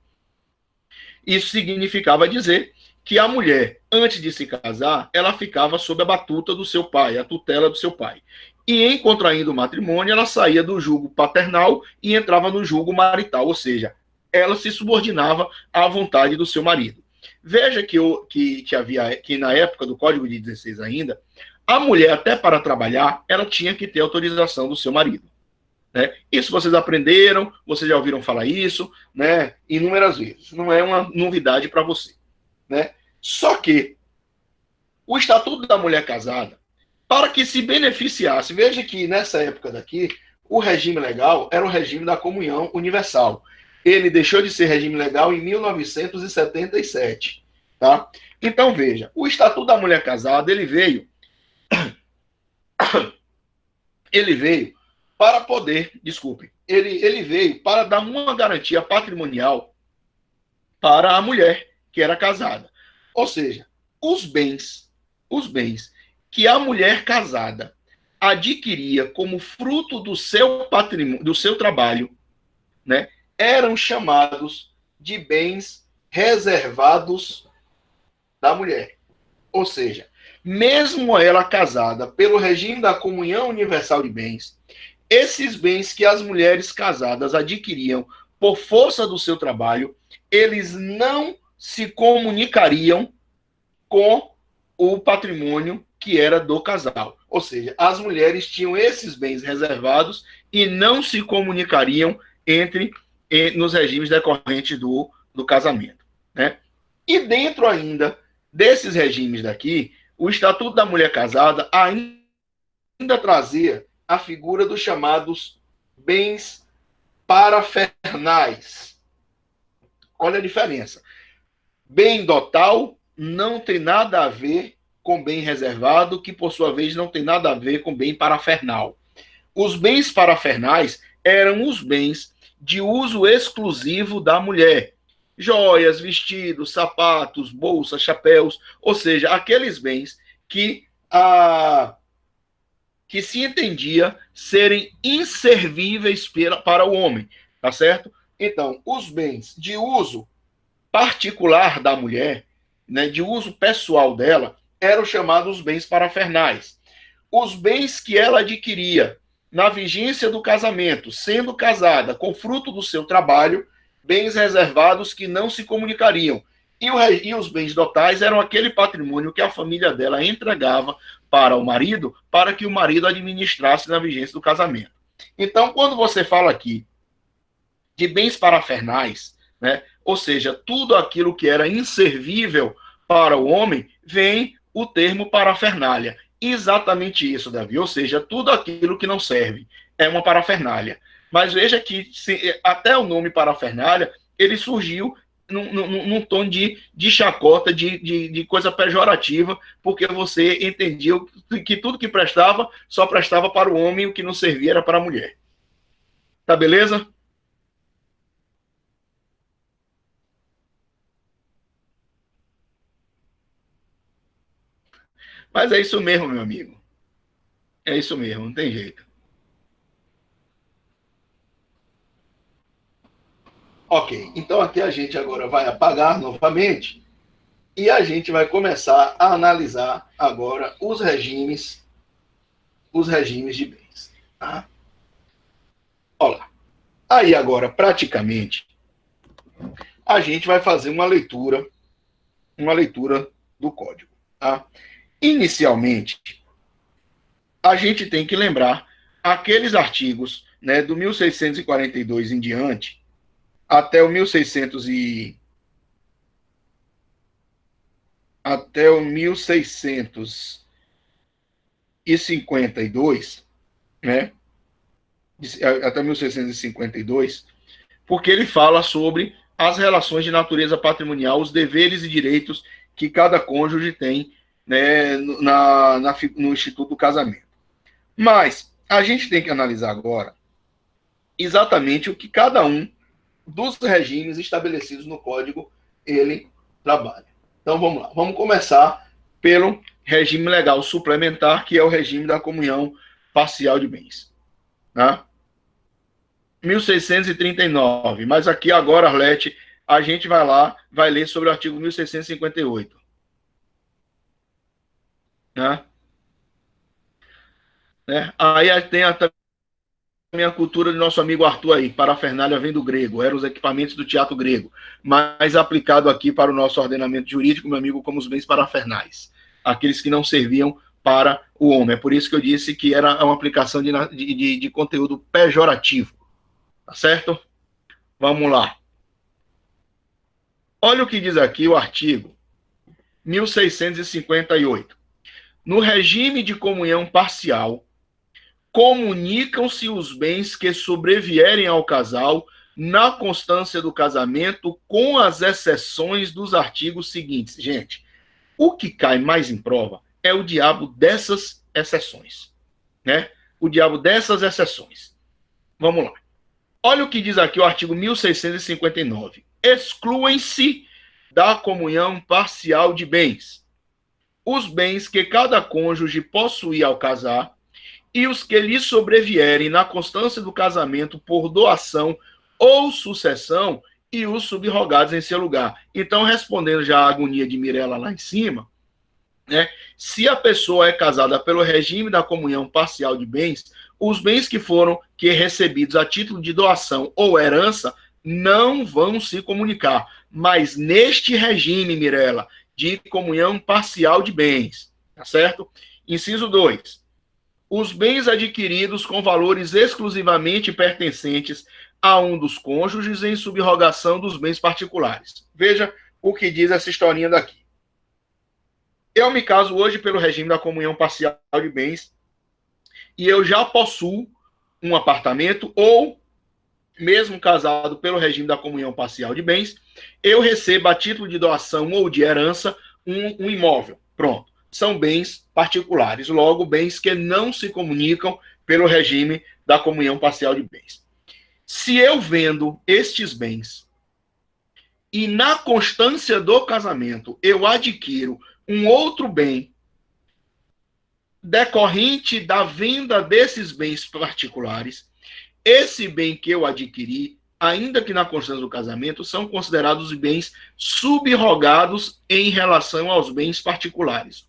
Isso significava dizer que a mulher, antes de se casar, ela ficava sob a batuta do seu pai, a tutela do seu pai. E em contraindo o matrimônio, ela saía do jugo paternal e entrava no jugo marital, ou seja, ela se subordinava à vontade do seu marido. Veja que na época do Código de 16 ainda, a mulher, até para trabalhar, ela tinha que ter autorização do seu marido. Né? Isso vocês aprenderam, vocês já ouviram falar isso, né? Inúmeras vezes. Não é uma novidade para você. Né? Só que o Estatuto da Mulher Casada, para que se beneficiasse, veja que nessa época daqui, o regime legal era o regime da comunhão universal. Ele deixou de ser regime legal em 1977. Tá? Então, veja, o Estatuto da Mulher Casada, ele veio para poder, ele veio para dar uma garantia patrimonial para a mulher que era casada. Ou seja, os bens que a mulher casada adquiria como fruto do seu patrimônio, do seu trabalho, né, eram chamados de bens reservados da mulher. Ou seja, mesmo ela casada pelo regime da comunhão universal de bens, esses bens que as mulheres casadas adquiriam por força do seu trabalho, eles não se comunicariam com o patrimônio que era do casal. Ou seja, as mulheres tinham esses bens reservados e não se comunicariam entre nos regimes decorrentes do casamento, né? E dentro ainda desses regimes daqui, o Estatuto da Mulher Casada ainda trazia a figura dos chamados bens parafernais. Olha a diferença. Bem dotal não tem nada a ver com bem reservado, que por sua vez não tem nada a ver com bem parafernal. Os bens parafernais eram os bens de uso exclusivo da mulher. Joias, vestidos, sapatos, bolsas, chapéus, ou seja, aqueles bens que se entendia serem inservíveis para o homem, tá certo? Então, os bens de uso particular da mulher, né, de uso pessoal dela, eram chamados bens parafernais. Os bens que ela adquiria na vigência do casamento, sendo casada com fruto do seu trabalho, bens reservados que não se comunicariam. E os bens dotais eram aquele patrimônio que a família dela entregava para o marido, para que o marido administrasse na vigência do casamento. Então, quando você fala aqui de bens parafernais, né, ou seja, tudo aquilo que era inservível para o homem, vem o termo parafernália. Exatamente isso, Davi. Ou seja, tudo aquilo que não serve é uma parafernália. Mas veja que até o nome parafernália, ele surgiu num tom de chacota, de coisa pejorativa, porque você entendia que tudo que prestava só prestava para o homem e o que não servia era para a mulher. Tá beleza? Mas é isso mesmo, meu amigo. É isso mesmo, não tem jeito. Ok, então aqui a gente agora vai apagar novamente e a gente vai começar a analisar agora os regimes de bens. Tá? Olha, aí agora praticamente a gente vai fazer uma leitura do código. Tá? Inicialmente, a gente tem que lembrar aqueles artigos, né, do 1642 em diante, até o 1652, né? Até 1652, porque ele fala sobre as relações de natureza patrimonial, os deveres e direitos que cada cônjuge tem, né, no Instituto do Casamento. Mas a gente tem que analisar agora exatamente o que cada um dos regimes estabelecidos no Código ele trabalha. Então vamos lá, vamos começar pelo regime legal suplementar, que é o regime da comunhão parcial de bens. Tá? 1639, mas aqui agora, Arlete, a gente vai ler sobre o artigo 1658. Tá? Né? Aí tem também a cultura do nosso amigo Arthur aí, parafernália vem do grego, eram os equipamentos do teatro grego, mas aplicado aqui para o nosso ordenamento jurídico, meu amigo, como os bens parafernais, aqueles que não serviam para o homem. É por isso que eu disse que era uma aplicação de conteúdo pejorativo. Tá certo? Vamos lá. Olha o que diz aqui o artigo 1658. No regime de comunhão parcial, comunicam-se os bens que sobrevierem ao casal na constância do casamento, com as exceções dos artigos seguintes. Gente, o que cai mais em prova é o diabo dessas exceções, né? O diabo dessas exceções. Vamos lá. Olha o que diz aqui o artigo 1659. Excluem-se da comunhão parcial de bens os bens que cada cônjuge possuir ao casar e os que lhe sobrevierem na constância do casamento por doação ou sucessão e os subrogados em seu lugar. Então, respondendo já à agonia de Mirella lá em cima, né, se a pessoa é casada pelo regime da comunhão parcial de bens, os bens que recebidos a título de doação ou herança não vão se comunicar. Mas neste regime, Mirella, de comunhão parcial de bens, tá certo? Inciso 2. Os bens adquiridos com valores exclusivamente pertencentes a um dos cônjuges em subrogação dos bens particulares. Veja o que diz essa historinha daqui. Eu me caso hoje pelo regime da comunhão parcial de bens e eu já possuo um apartamento ou, mesmo casado pelo regime da comunhão parcial de bens, eu recebo a título de doação ou de herança um imóvel. Pronto. São bens particulares, logo, bens que não se comunicam pelo regime da comunhão parcial de bens. Se eu vendo estes bens e na constância do casamento eu adquiro um outro bem decorrente da venda desses bens particulares, esse bem que eu adquiri, ainda que na constância do casamento, são considerados bens subrogados em relação aos bens particulares.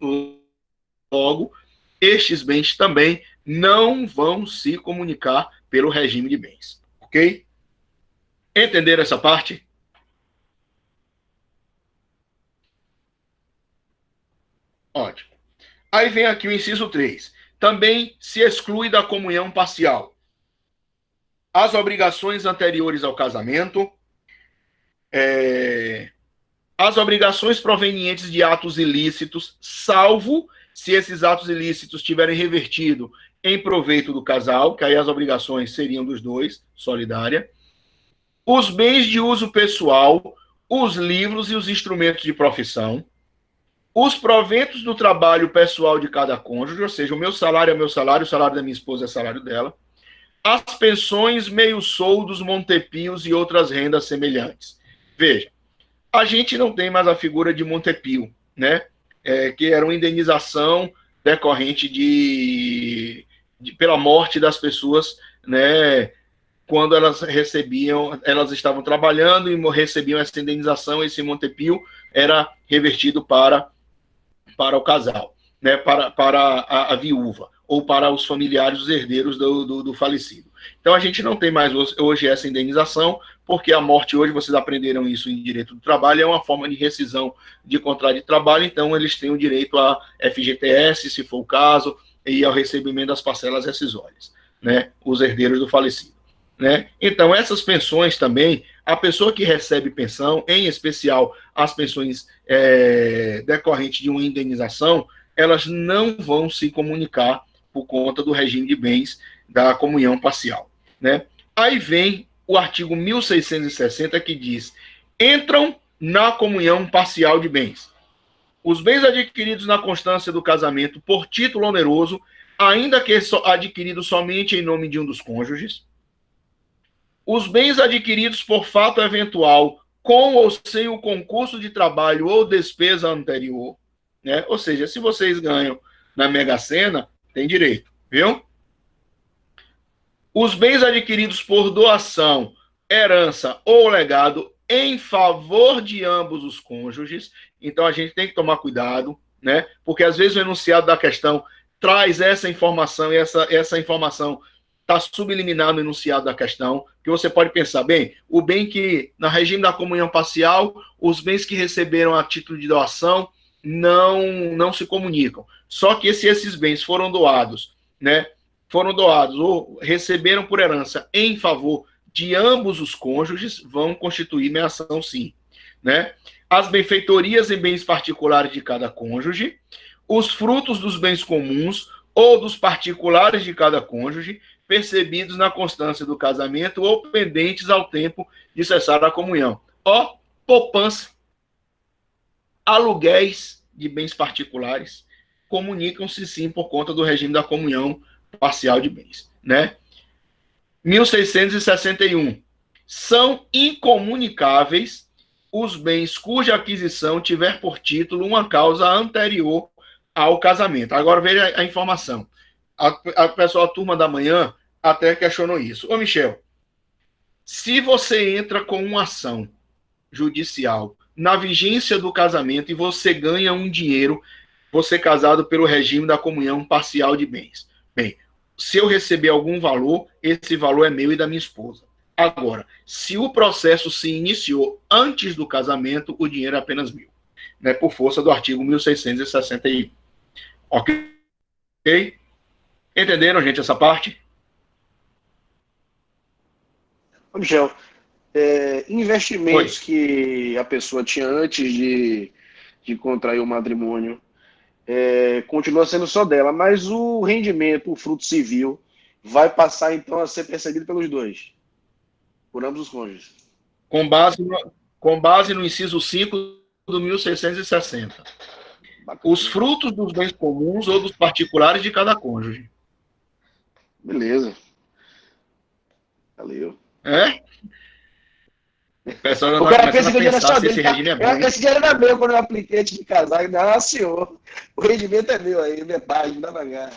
Logo, estes bens também não vão se comunicar pelo regime de bens. Ok? Entenderam essa parte? Ótimo. Aí vem aqui o inciso 3. Também se exclui da comunhão parcial as obrigações anteriores ao casamento, as obrigações provenientes de atos ilícitos, salvo se esses atos ilícitos tiverem revertido em proveito do casal, que aí as obrigações seriam dos dois, solidária, os bens de uso pessoal, os livros e os instrumentos de profissão, os proventos do trabalho pessoal de cada cônjuge, ou seja, o meu salário é meu salário, o salário da minha esposa é o salário dela, as pensões, meio-soldos, montepios e outras rendas semelhantes. Veja, a gente não tem mais a figura de montepio, né? Que era uma indenização decorrente pela morte das pessoas, né? Quando elas recebiam, elas estavam trabalhando e recebiam essa indenização, esse montepio era revertido para o casal, né, para a viúva, ou para os familiares, os herdeiros do falecido. Então, a gente não tem mais hoje essa indenização, porque a morte hoje, vocês aprenderam isso em direito do trabalho, é uma forma de rescisão de contrato de trabalho, então eles têm o direito a FGTS, se for o caso, e ao recebimento das parcelas rescisórias, né, os herdeiros do falecido. Né? Então, essas pensões também, a pessoa que recebe pensão, em especial as pensões decorrentes de uma indenização, elas não vão se comunicar por conta do regime de bens da comunhão parcial. Né? Aí vem o artigo 1660 que diz: entram na comunhão parcial de bens os bens adquiridos na constância do casamento por título oneroso, ainda que adquiridos somente em nome de um dos cônjuges, os bens adquiridos por fato eventual, com ou sem o concurso de trabalho ou despesa anterior, né? Ou seja, se vocês ganham na Mega Sena, tem direito, viu? Os bens adquiridos por doação, herança ou legado em favor de ambos os cônjuges. Então a gente tem que tomar cuidado, né? Porque às vezes o enunciado da questão traz essa informação e essa informação está subliminar no enunciado da questão, que você pode pensar, bem, o bem que, na regime da comunhão parcial, os bens que receberam a título de doação não se comunicam. Só que se esses bens foram doados, né, ou receberam por herança em favor de ambos os cônjuges, vão constituir meação sim. Né? As benfeitorias em bens particulares de cada cônjuge, os frutos dos bens comuns ou dos particulares de cada cônjuge, percebidos na constância do casamento ou pendentes ao tempo de cessar a comunhão. Ó, poupança, aluguéis de bens particulares, comunicam-se sim por conta do regime da comunhão parcial de bens, né? 1661. São incomunicáveis os bens cuja aquisição tiver por título uma causa anterior ao casamento. Agora veja a informação. A pessoa, a turma da manhã, até questionou isso. Ô, Michel, se você entra com uma ação judicial na vigência do casamento e você ganha um dinheiro, você casado pelo regime da comunhão parcial de bens. Bem, se eu receber algum valor, esse valor é meu e da minha esposa. Agora, se o processo se iniciou antes do casamento, o dinheiro é apenas meu, né, por força do artigo 1661. Ok? Entenderam, gente, essa parte? Ô, Michel, investimentos que a pessoa tinha antes de contrair o matrimônio continua sendo só dela, mas o rendimento, o fruto civil, vai passar então a ser percebido pelos dois, por ambos os cônjuges. Com base no inciso 5 do 1660. Bacana. Os frutos dos bens comuns ou dos particulares de cada cônjuge. Beleza. Valeu. O pessoal já está começando a pensar se esse regime é bom. Esse dinheiro era meu quando eu apliquei antes de casar. Não, senhor. O rendimento é meu aí, metade, não dá pra ganhar.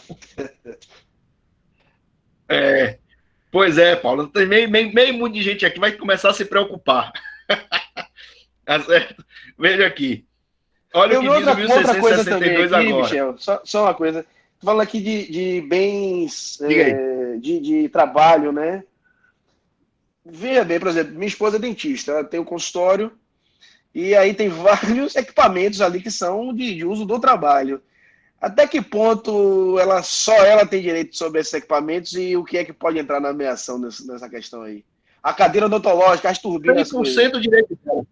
Pois é, Paulo. Tem meio mundo de gente aqui vai começar a se preocupar. Tá certo? Veja aqui. Olha o que diz o 1662 aqui, agora. Michel, só uma coisa. Tô falando aqui de bens de trabalho, né? Veja bem, por exemplo, minha esposa é dentista, ela tem um consultório e aí tem vários equipamentos ali que são de uso do trabalho. Até que ponto só ela tem direito sobre esses equipamentos e o que é que pode entrar na ameação nessa questão aí? A cadeira odontológica, as turbinas... 100% direito dela.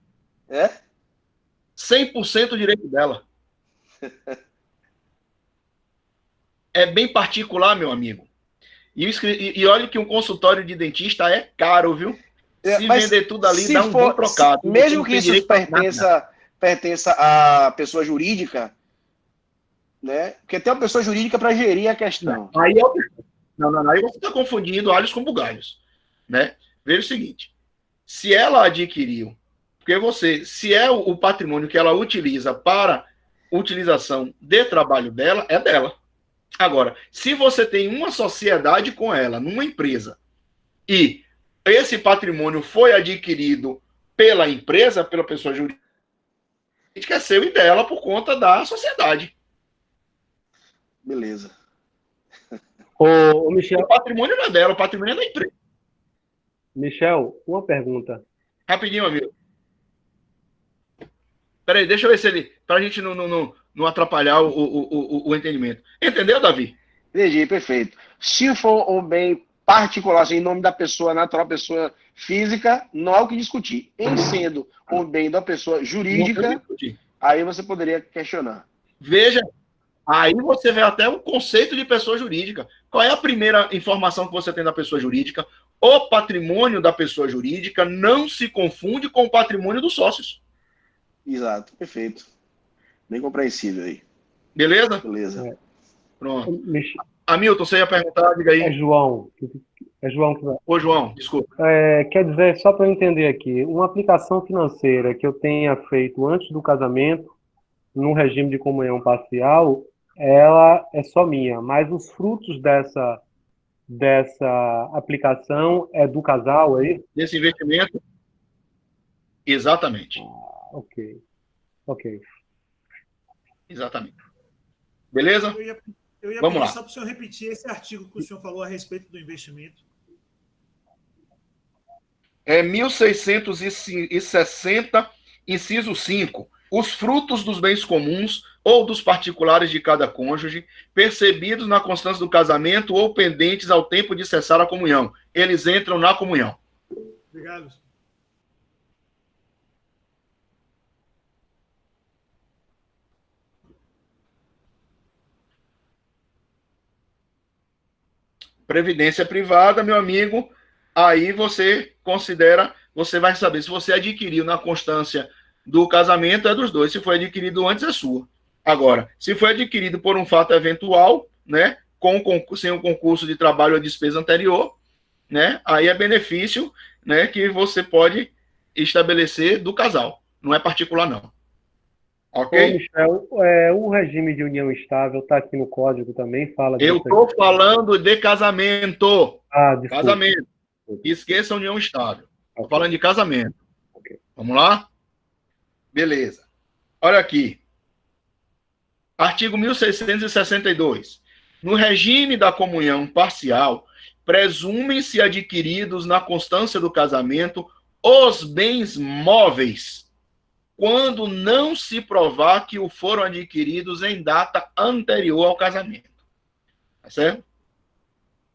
100% direito dela. É bem particular, meu amigo. E olha que um consultório de dentista é caro, viu? Se vender tudo ali, dá um bom trocado. Mesmo que isso pertença à pessoa jurídica, né? Porque tem uma pessoa jurídica para gerir a questão. Aí você está confundindo alhos com bugalhos, né? Veja o seguinte, se ela adquiriu, porque se é o patrimônio que ela utiliza para utilização de trabalho dela, é dela. Agora, se você tem uma sociedade com ela, numa empresa, e esse patrimônio foi adquirido pela empresa, pela pessoa jurídica, é seu e dela por conta da sociedade. Beleza. Ô, Michel... O patrimônio não é dela, o patrimônio é da empresa. Michel, uma pergunta. Rapidinho, amigo. Peraí, deixa eu ver se ele... Para a gente não atrapalhar o entendimento. Entendeu, Davi? Entendi, perfeito. Se for um bem particular, assim, em nome da pessoa natural, pessoa física, não há o que discutir. Em sendo um bem da pessoa jurídica, aí você poderia questionar. Veja, aí você vê até o conceito de pessoa jurídica. Qual é a primeira informação que você tem da pessoa jurídica? O patrimônio da pessoa jurídica não se confunde com o patrimônio dos sócios. Exato, perfeito. Bem compreensível aí. Beleza? Beleza. Pronto. Hamilton, você ia perguntar, diga aí. É João que vai. Ô, João, desculpa. Quer dizer, só para eu entender aqui, uma aplicação financeira que eu tenha feito antes do casamento, no regime de comunhão parcial, ela é só minha, mas os frutos dessa aplicação é do casal aí? Desse investimento? Exatamente. Ok. Exatamente. Beleza? Eu ia Vamos pedir lá. só para o senhor repetir esse artigo que o senhor falou a respeito do investimento. É 1660, inciso 5. Os frutos dos bens comuns ou dos particulares de cada cônjuge, percebidos na constância do casamento ou pendentes ao tempo de cessar a comunhão. Eles entram na comunhão. Obrigado. Previdência privada, meu amigo, aí você considera, você vai saber se você adquiriu na constância do casamento, é dos dois. Se foi adquirido antes, é sua. Agora, se foi adquirido por um fato eventual, né, sem o concurso de trabalho ou despesa anterior, né, aí é benefício, né, que você pode estabelecer do casal. Não é particular, não. Ok? Ô, Michel, o regime de união estável está aqui no código também, fala disso. Eu estou falando de casamento. Desculpa. Casamento. Esqueça a união estável. Estou falando de casamento. Vamos lá? Beleza. Olha aqui. Artigo 1662. No regime da comunhão parcial, presumem-se adquiridos na constância do casamento os bens móveis, quando não se provar que o foram adquiridos em data anterior ao casamento. Tá certo?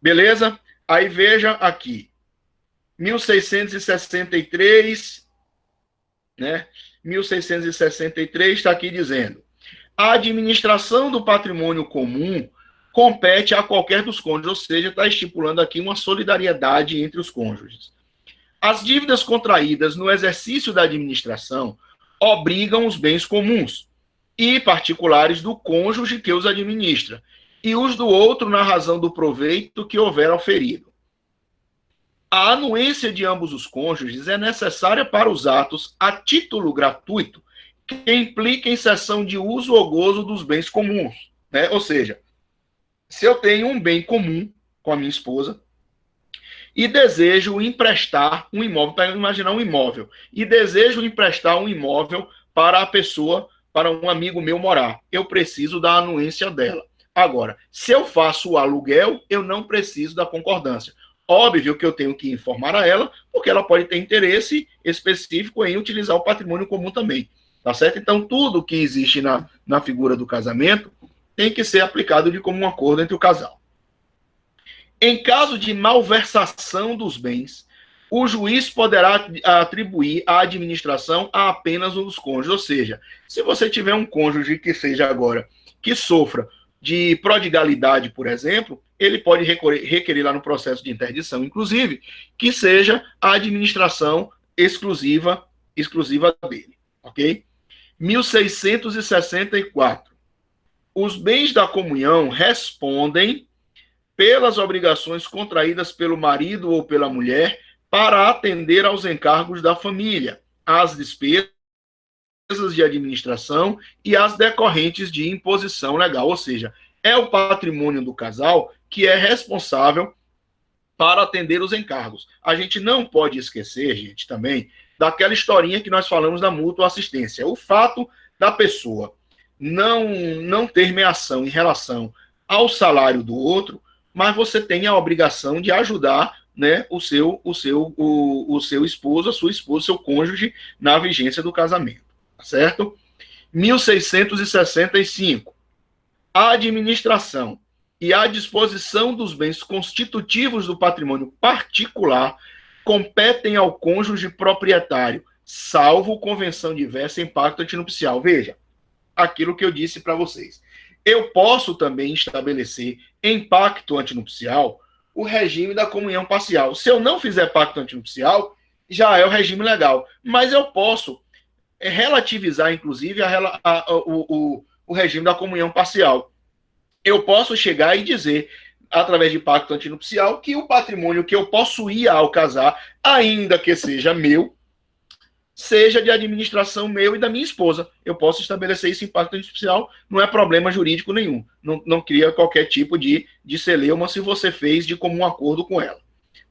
Beleza? Aí veja aqui. 1663, né? 1663 está aqui dizendo: a administração do patrimônio comum compete a qualquer dos cônjuges, ou seja, está estipulando aqui uma solidariedade entre os cônjuges. As dívidas contraídas no exercício da administração obrigam os bens comuns e particulares do cônjuge que os administra, e os do outro na razão do proveito que houver auferido. A anuência de ambos os cônjuges é necessária para os atos a título gratuito que impliquem cessão de uso ou gozo dos bens comuns, né? Ou seja, se eu tenho um bem comum com a minha esposa e desejo emprestar um imóvel, para imaginar um imóvel, e desejo emprestar um imóvel para a pessoa, para um amigo meu morar, eu preciso da anuência dela. Agora, se eu faço o aluguel, eu não preciso da concordância. Óbvio que eu tenho que informar a ela, porque ela pode ter interesse específico em utilizar o patrimônio comum também. Tá certo? Então, tudo que existe na figura do casamento tem que ser aplicado de comum acordo entre o casal. Em caso de malversação dos bens, o juiz poderá atribuir a administração a apenas um dos cônjuges. Ou seja, se você tiver um cônjuge que seja agora, que sofra de prodigalidade, por exemplo, ele pode requerer lá no processo de interdição, inclusive, que seja a administração exclusiva dele. Ok? 1664. Os bens da comunhão respondem pelas obrigações contraídas pelo marido ou pela mulher para atender aos encargos da família, às despesas de administração e às decorrentes de imposição legal. Ou seja, é o patrimônio do casal que é responsável para atender os encargos. A gente não pode esquecer, gente, também, daquela historinha que nós falamos da mútua assistência. O fato da pessoa não ter meação em relação ao salário do outro, mas você tem a obrigação de ajudar, né, o seu esposo, a sua esposa, seu cônjuge, na vigência do casamento. Tá certo? 1665. A administração e a disposição dos bens constitutivos do patrimônio particular competem ao cônjuge proprietário, salvo convenção diversa em pacto antinupcial. Veja, aquilo que eu disse para vocês. Eu posso também estabelecer em pacto antinupcial o regime da comunhão parcial. Se eu não fizer pacto antinupcial, já é o regime legal. Mas eu posso relativizar, inclusive, o regime da comunhão parcial. Eu posso chegar e dizer, através de pacto antinupcial, que o patrimônio que eu possuía ao casar, ainda que seja meu, seja de administração meu e da minha esposa. Eu posso estabelecer isso em pacto antinupcial, não é problema jurídico nenhum. Não cria qualquer tipo de celeuma se você fez de comum acordo com ela.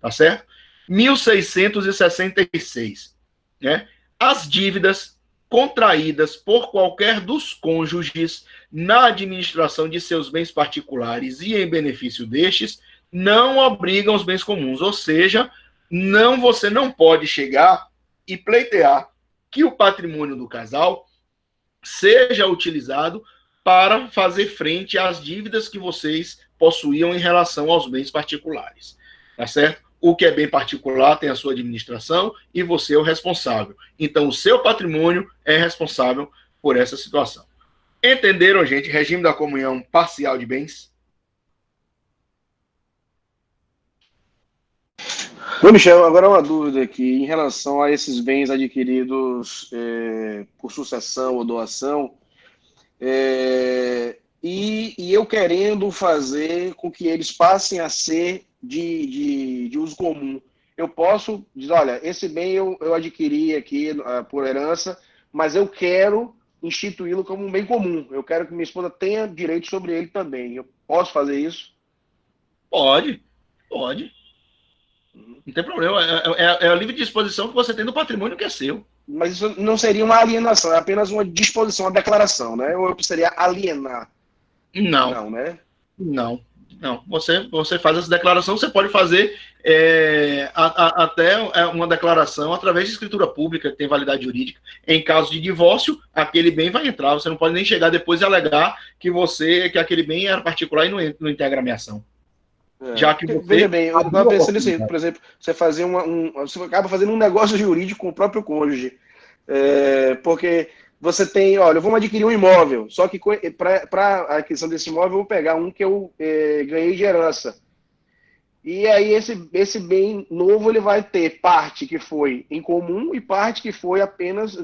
Tá certo? 1666. Né? As dívidas contraídas por qualquer dos cônjuges na administração de seus bens particulares e em benefício destes, não obrigam os bens comuns. Ou seja, você não pode chegar e pleitear que o patrimônio do casal seja utilizado para fazer frente às dívidas que vocês possuíam em relação aos bens particulares. Tá certo? O que é bem particular tem a sua administração e você é o responsável. Então, o seu patrimônio é responsável por essa situação. Entenderam, gente? Regime da comunhão parcial de bens? Ô, Michel, agora uma dúvida aqui em relação a esses bens adquiridos por sucessão ou doação, e eu querendo fazer com que eles passem a ser de uso comum. Eu posso dizer, olha, esse bem eu adquiri aqui por herança, mas eu quero instituí-lo como um bem comum. Eu quero que minha esposa tenha direito sobre ele também. Eu posso fazer isso? Pode. Não tem problema. É a livre disposição que você tem do patrimônio que é seu. Mas isso não seria uma alienação, é apenas uma disposição, uma declaração, né? Ou eu precisaria alienar? Não, né? Não. Você faz essa declaração, você pode fazer até uma declaração através de escritura pública, que tem validade jurídica. Em caso de divórcio, aquele bem vai entrar. Você não pode nem chegar depois e alegar que aquele bem era particular e não integra a minha ação. Já que você... Veja bem, eu estava pensando nisso aí, por exemplo, você fazer você acaba fazendo um negócio jurídico com o próprio cônjuge. Porque você tem, olha, vamos adquirir um imóvel, só que para a aquisição desse imóvel eu vou pegar um que eu ganhei de herança. E aí esse bem novo ele vai ter parte que foi em comum e parte que foi apenas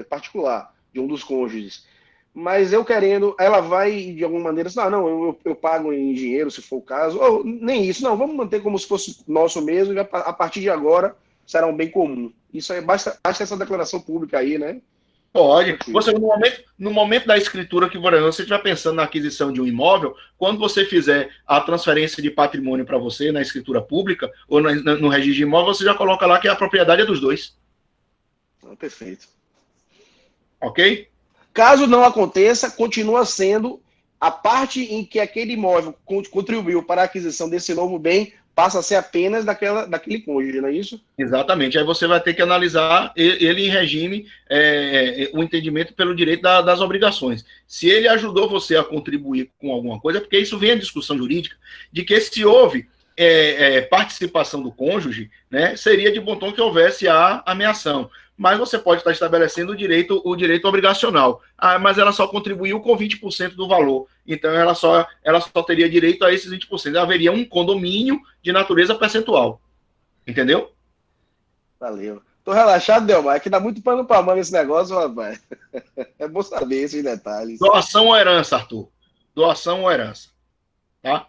particular, de um dos cônjuges. Mas eu querendo, ela vai de alguma maneira, não, eu pago em dinheiro, se for o caso, ou nem isso, não, vamos manter como se fosse nosso mesmo, e a partir de agora será um bem comum. Isso aí, basta essa declaração pública aí, né? Pode. Você, no momento da escritura que você estiver pensando na aquisição de um imóvel, quando você fizer a transferência de patrimônio para você na escritura pública ou no registro de imóvel, você já coloca lá que a propriedade é dos dois. Perfeito. Ok? Caso não aconteça, continua sendo a parte em que aquele imóvel contribuiu para a aquisição desse novo bem, passa a ser apenas daquele cônjuge, não é isso? Exatamente. Aí você vai ter que analisar ele em regime, o entendimento pelo direito das obrigações. Se ele ajudou você a contribuir com alguma coisa, porque isso vem a discussão jurídica, de que se houve participação do cônjuge, né, seria de bom tom que houvesse a ameação. Mas você pode estar estabelecendo o direito obrigacional. Mas ela só contribuiu com 20% do valor. Então, ela só teria direito a esses 20%. Haveria um condomínio de natureza percentual. Entendeu? Valeu. Tô relaxado, Delmar, é que dá muito pano pra manga esse negócio, rapaz. É bom saber esses detalhes. Doação ou herança, Arthur? Doação ou herança. Tá?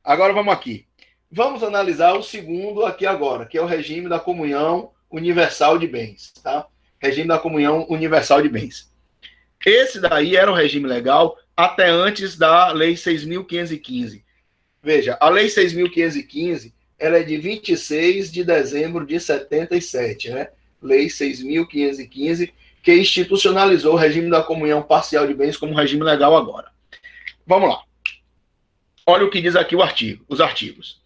Agora, vamos aqui. Vamos analisar o segundo aqui agora, que é o regime da comunhão universal de bens, tá? Regime da comunhão universal de bens. Esse daí era o regime legal até antes da Lei 6.515. Veja, a Lei 6.515, ela é de 26 de dezembro de 77, né? Lei 6.515, que institucionalizou o regime da comunhão parcial de bens como regime legal agora. Vamos lá. Olha o que diz aqui os artigos.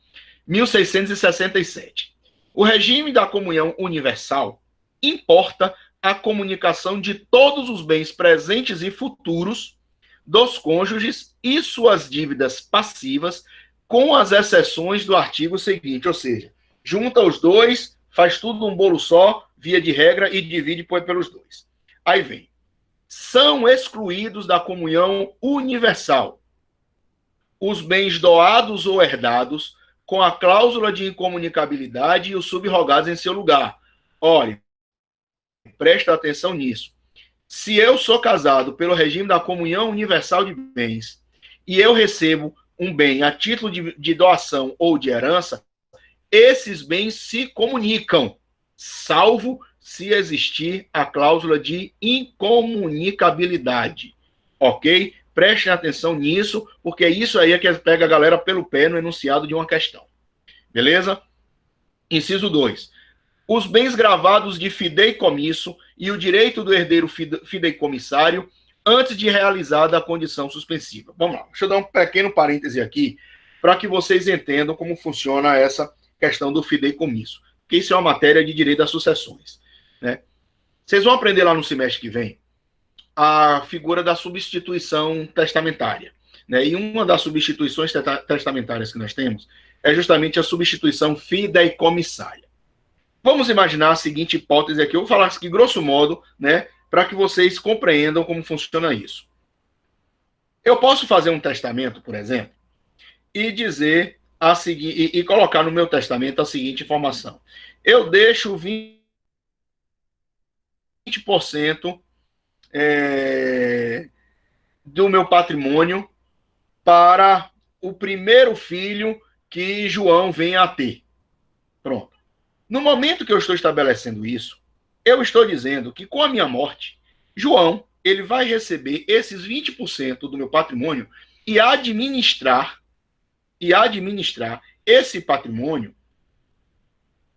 1667. O regime da comunhão universal importa a comunicação de todos os bens presentes e futuros dos cônjuges e suas dívidas passivas, com as exceções do artigo seguinte, ou seja, junta os dois, faz tudo num bolo só, via de regra, e divide pelos dois. Aí vem. São excluídos da comunhão universal os bens doados ou herdados com a cláusula de incomunicabilidade e os subrogados em seu lugar. Olha, presta atenção nisso. Se eu sou casado pelo regime da comunhão universal de bens e eu recebo um bem a título de doação ou de herança, esses bens se comunicam, salvo se existir a cláusula de incomunicabilidade. Ok? Prestem atenção nisso, porque isso aí é que pega a galera pelo pé no enunciado de uma questão. Beleza? Inciso 2. Os bens gravados de fideicomisso e o direito do herdeiro fideicomissário antes de realizada a condição suspensiva. Vamos lá. Deixa eu dar um pequeno parêntese aqui para que vocês entendam como funciona essa questão do fideicomisso. Porque isso é uma matéria de direito das sucessões, né? Vocês vão aprender lá no semestre que vem a figura da substituição testamentária, né? E uma das substituições testamentárias que nós temos é justamente a substituição fideicomissária. Vamos imaginar a seguinte hipótese aqui, eu vou falar aqui grosso modo, né, para que vocês compreendam como funciona isso. Eu posso fazer um testamento, por exemplo, e dizer e colocar no meu testamento a seguinte informação: eu deixo 20% do meu patrimônio para o primeiro filho que João venha a ter. Pronto. No momento que eu estou estabelecendo isso, eu estou dizendo que com a minha morte, João, ele vai receber esses 20% do meu patrimônio e administrar esse patrimônio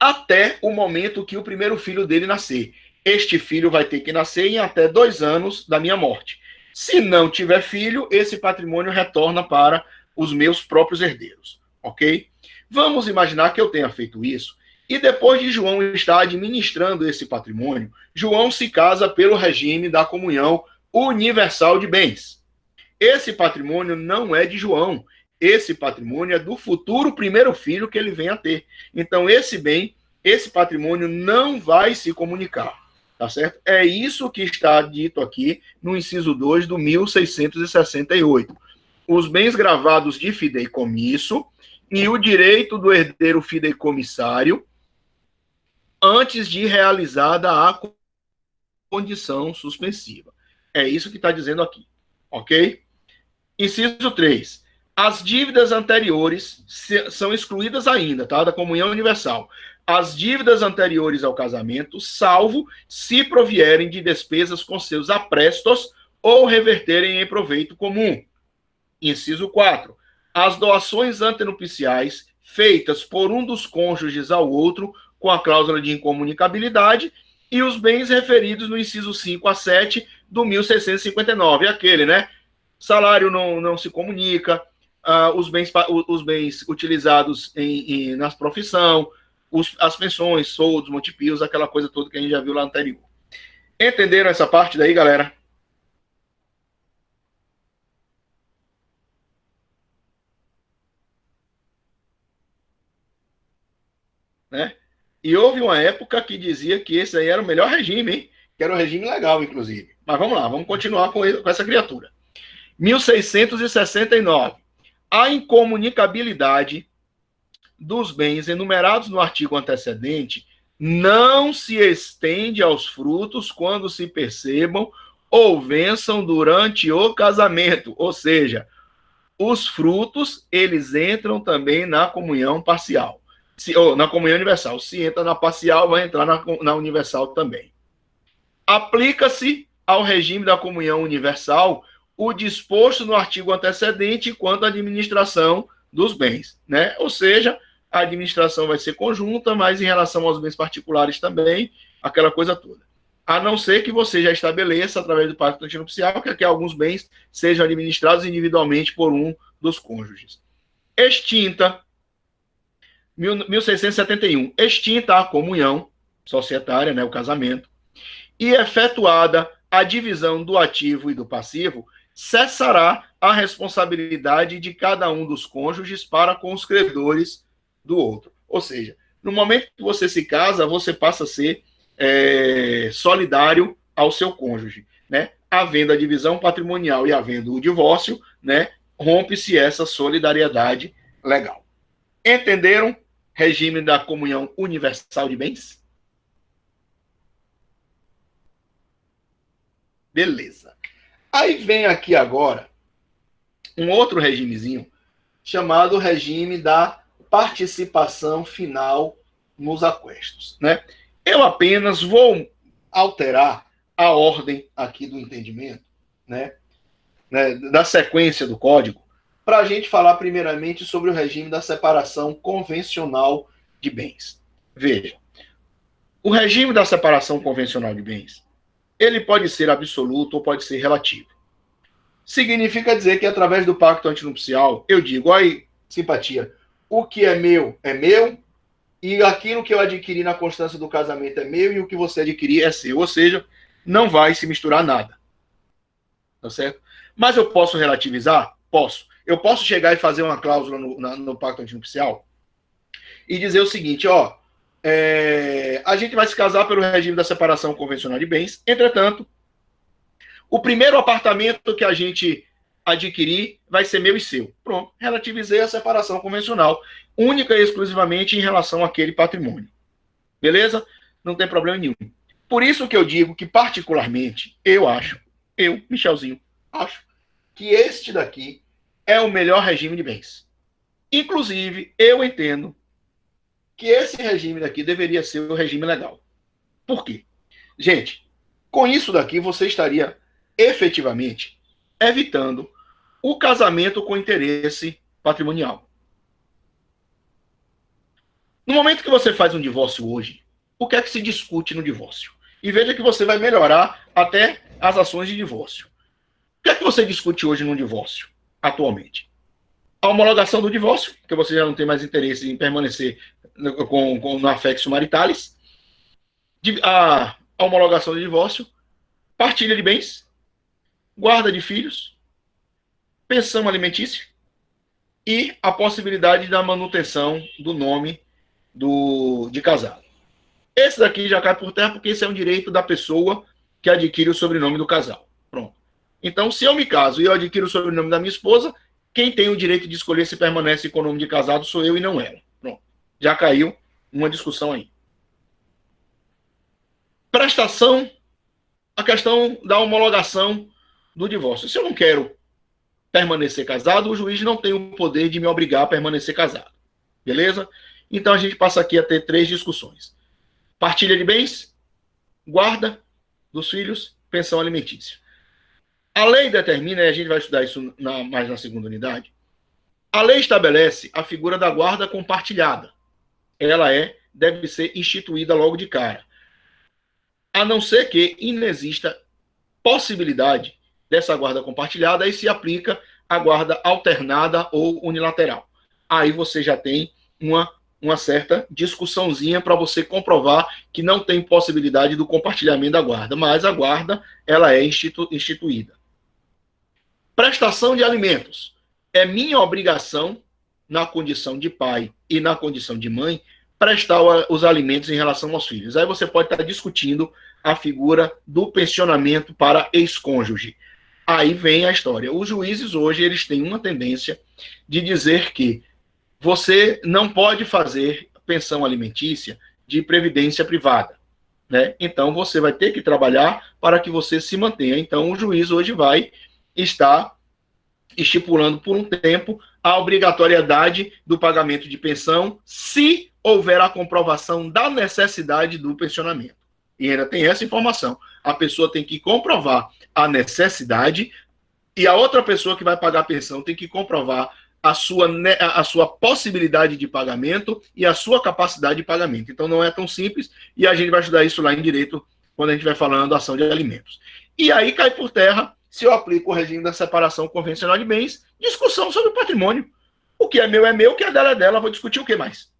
até o momento que o primeiro filho dele nascer. Este filho vai ter que nascer em até 2 anos da minha morte. Se não tiver filho, esse patrimônio retorna para os meus próprios herdeiros, ok? Vamos imaginar que eu tenha feito isso e depois de João estar administrando esse patrimônio, João se casa pelo regime da comunhão universal de bens. Esse patrimônio não é de João, esse patrimônio é do futuro primeiro filho que ele vem a ter. Então, esse bem, esse patrimônio não vai se comunicar, tá certo? É isso que está dito aqui no inciso 2 do 1668. Os bens gravados de fideicomisso e o direito do herdeiro fideicomissário antes de realizada a condição suspensiva. É isso que está dizendo aqui, ok? Inciso 3. As dívidas anteriores são excluídas ainda, tá? Da comunhão universal. As dívidas anteriores ao casamento, salvo se provierem de despesas com seus aprestos ou reverterem em proveito comum. Inciso 4. As doações antenupciais feitas por um dos cônjuges ao outro com a cláusula de incomunicabilidade e os bens referidos no inciso 5 a 7 do 1659. Aquele, né? Salário não se comunica, os bens utilizados na profissão, as pensões, soldos, multipios, aquela coisa toda que a gente já viu lá anterior. Entenderam essa parte daí, galera? Né? E houve uma época que dizia que esse aí era o melhor regime, hein? Que era um regime legal, inclusive. Mas vamos lá, vamos continuar com essa criatura. 1669. A incomunicabilidade dos bens enumerados no artigo antecedente não se estende aos frutos quando se percebam ou vençam durante o casamento. Ou seja, os frutos, eles entram também na comunhão parcial. Ou na comunhão universal. Se entra na parcial, vai entrar na universal também. Aplica-se ao regime da comunhão universal o disposto no artigo antecedente quanto à administração dos bens, né? Ou seja, a administração vai ser conjunta, mas em relação aos bens particulares também, aquela coisa toda. A não ser que você já estabeleça, através do pacto antinupcial, que alguns bens sejam administrados individualmente por um dos cônjuges. Extinta, 1671, extinta a comunhão societária, né, o casamento, e efetuada a divisão do ativo e do passivo, cessará a responsabilidade de cada um dos cônjuges para com os credores do outro. Ou seja, no momento que você se casa, você passa a ser solidário ao seu cônjuge, né? Havendo a divisão patrimonial e havendo o divórcio, né? Rompe-se essa solidariedade legal. Entenderam? Regime da comunhão universal de bens? Beleza. Aí vem aqui agora um outro regimezinho chamado regime da participação final nos aquestos, né? Eu apenas vou alterar a ordem aqui do entendimento, né, da sequência do código, para a gente falar primeiramente sobre o regime da separação convencional de bens. Veja, o regime da separação convencional de bens, ele pode ser absoluto ou pode ser relativo. Significa dizer que através do pacto antinupcial, eu digo, olha, simpatia, o que é meu, e aquilo que eu adquiri na constância do casamento é meu, e o que você adquirir é seu. Ou seja, não vai se misturar nada. Tá certo? Mas eu posso relativizar? Posso. Eu posso chegar e fazer uma cláusula no pacto antinupcial e dizer o seguinte, ó, a gente vai se casar pelo regime da separação convencional de bens, entretanto, o primeiro apartamento que a gente adquirir vai ser meu e seu. Pronto, relativizei a separação convencional, única e exclusivamente em relação àquele patrimônio. Beleza? Não tem problema nenhum. Por isso que eu digo que, particularmente, eu, Michelzinho, acho que este daqui é o melhor regime de bens. Inclusive, eu entendo que esse regime daqui deveria ser o regime legal. Por quê? Gente, com isso daqui você estaria efetivamente evitando o casamento com interesse patrimonial. No momento que você faz um divórcio hoje, o que é que se discute no divórcio? E veja que você vai melhorar até as ações de divórcio. O que é que você discute hoje no divórcio, atualmente? A homologação do divórcio, que você já não tem mais interesse em permanecer no affectio maritalis. A homologação do divórcio, partilha de bens, guarda de filhos, pensão alimentícia, e a possibilidade da manutenção do nome de casado. Esse daqui já cai por terra porque esse é um direito da pessoa que adquire o sobrenome do casal. Pronto. Então, se eu me caso e eu adquiro o sobrenome da minha esposa, quem tem o direito de escolher se permanece com o nome de casado sou eu e não ela. Pronto. Já caiu uma discussão aí. Prestação, a questão da homologação do divórcio. Se eu não quero permanecer casado, o juiz não tem o poder de me obrigar a permanecer casado. Beleza? Então a gente passa aqui a ter 3 discussões. Partilha de bens, guarda dos filhos, pensão alimentícia. A lei determina, e a gente vai estudar isso mais na segunda unidade, a lei estabelece a figura da guarda compartilhada. Ela deve ser instituída logo de cara. A não ser que inexista possibilidade dessa guarda compartilhada, aí se aplica a guarda alternada ou unilateral. Aí você já tem uma certa discussãozinha para você comprovar que não tem possibilidade do compartilhamento da guarda, mas a guarda ela é instituída. Prestação de alimentos. É minha obrigação, na condição de pai e na condição de mãe, prestar os alimentos em relação aos filhos. Aí você pode estar discutindo a figura do pensionamento para ex-cônjuge. Aí vem a história. Os juízes hoje eles têm uma tendência de dizer que você não pode fazer pensão alimentícia de previdência privada, né? Então você vai ter que trabalhar para que você se mantenha. Então o juiz hoje vai estar estipulando por um tempo a obrigatoriedade do pagamento de pensão se houver a comprovação da necessidade do pensionamento. E ainda tem essa informação. A pessoa tem que comprovar a necessidade e a outra pessoa que vai pagar a pensão tem que comprovar a sua possibilidade de pagamento e a sua capacidade de pagamento. Então não é tão simples e a gente vai estudar isso lá em direito quando a gente vai falando da ação de alimentos. E aí cai por terra, se eu aplico o regime da separação convencional de bens, discussão sobre o patrimônio. O que é meu, o que é dela, vou discutir o que mais?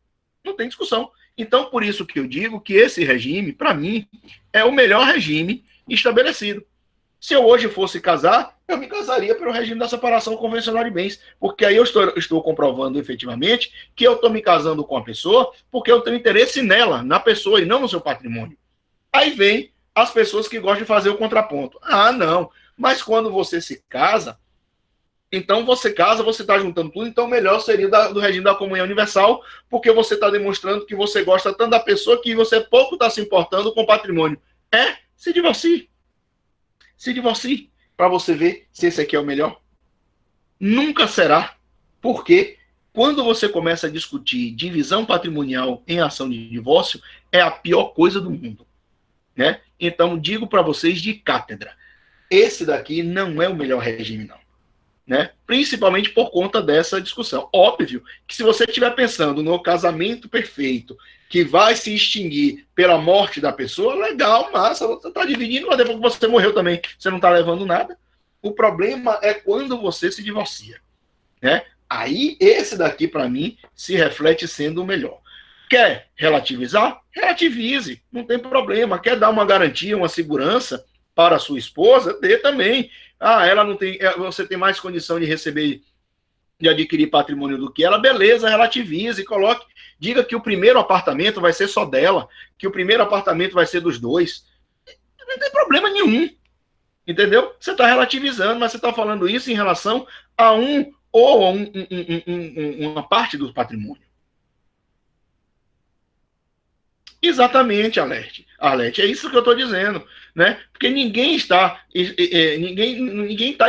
Não tem discussão. Então, por isso que eu digo que esse regime, para mim, é o melhor regime estabelecido. Se eu hoje fosse casar, eu me casaria pelo regime da separação convencional de bens, porque aí eu estou comprovando efetivamente que eu estou me casando com a pessoa porque eu tenho interesse nela, na pessoa e não no seu patrimônio. Aí vem as pessoas que gostam de fazer o contraponto. Ah, não, mas quando você se casa, então você casa, você está juntando tudo, então melhor seria do regime da comunhão universal, porque você está demonstrando que você gosta tanto da pessoa que você pouco está se importando com o patrimônio. Se divorcie. Se divorcie, para você ver se esse aqui é o melhor. Nunca será, porque quando você começa a discutir divisão patrimonial em ação de divórcio, é a pior coisa do mundo, né? Então, digo para vocês de cátedra, esse daqui não é o melhor regime, não. Né? Principalmente por conta dessa discussão. Óbvio que se você estiver pensando no casamento perfeito, que vai se extinguir pela morte da pessoa, legal, massa, você está dividindo, mas depois que você morreu também, você não está levando nada. O problema é quando você se divorcia. Né? Aí, esse daqui, para mim, se reflete sendo o melhor. Quer relativizar? Relativize, não tem problema. Quer dar uma garantia, uma segurança para a sua esposa? Dê também. Ah, ela não tem, você tem mais condição de receber, de adquirir patrimônio do que ela, beleza, relativize, coloque, diga que o primeiro apartamento vai ser só dela, que o primeiro apartamento vai ser dos dois. Não tem problema nenhum, entendeu? Você está relativizando, mas você está falando isso em relação a uma parte do patrimônio. Exatamente, Alete, é isso que eu estou dizendo, né? Porque ninguém está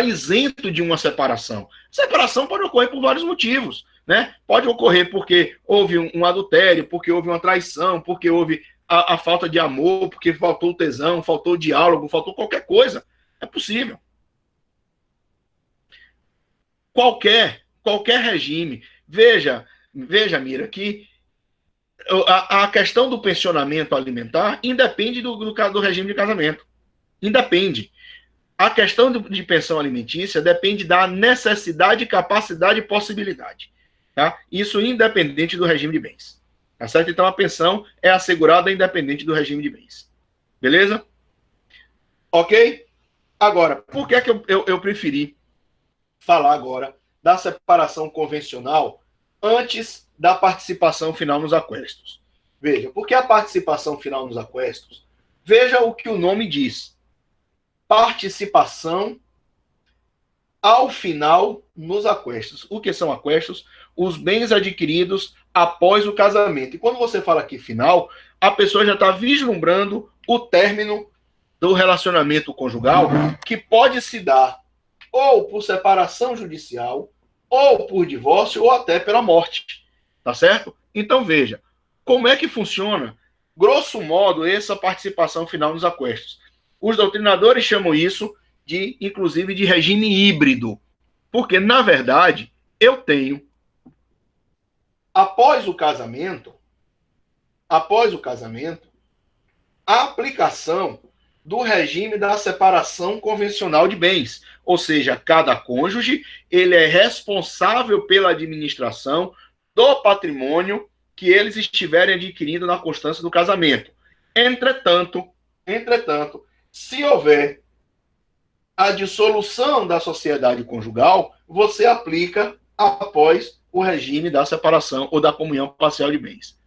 isento de uma separação. Separação pode ocorrer por vários motivos, né? Pode ocorrer porque houve um adultério, porque houve uma traição, porque houve a falta de amor, porque faltou tesão, faltou diálogo, faltou qualquer coisa. É possível. Qualquer regime. Veja, Mira, que a questão do pensionamento alimentar independe do regime de casamento. Independe. A questão de pensão alimentícia depende da necessidade, capacidade e possibilidade. Tá? Isso independente do regime de bens. Tá certo? Então a pensão é assegurada independente do regime de bens. Beleza? Ok? Agora, por que é que eu preferi falar agora da separação convencional antes da participação final nos aquestos. Veja, porque a participação final nos aquestos, veja o que o nome diz. Participação ao final nos aquestos. O que são aquestos? Os bens adquiridos após o casamento. E quando você fala aqui final, a pessoa já está vislumbrando o término do relacionamento conjugal, que pode se dar ou por separação judicial, ou por divórcio, ou até pela morte. Tá certo? Então veja, como é que funciona, grosso modo, essa participação final nos aquestos. Os doutrinadores chamam isso de, inclusive, de regime híbrido. Porque, na verdade, eu tenho, após o casamento, a aplicação do regime da separação convencional de bens. Ou seja, cada cônjuge, ele é responsável pela administração do patrimônio que eles estiverem adquirindo na constância do casamento. Entretanto, se houver a dissolução da sociedade conjugal, você aplica após o regime da separação ou da comunhão parcial de bens.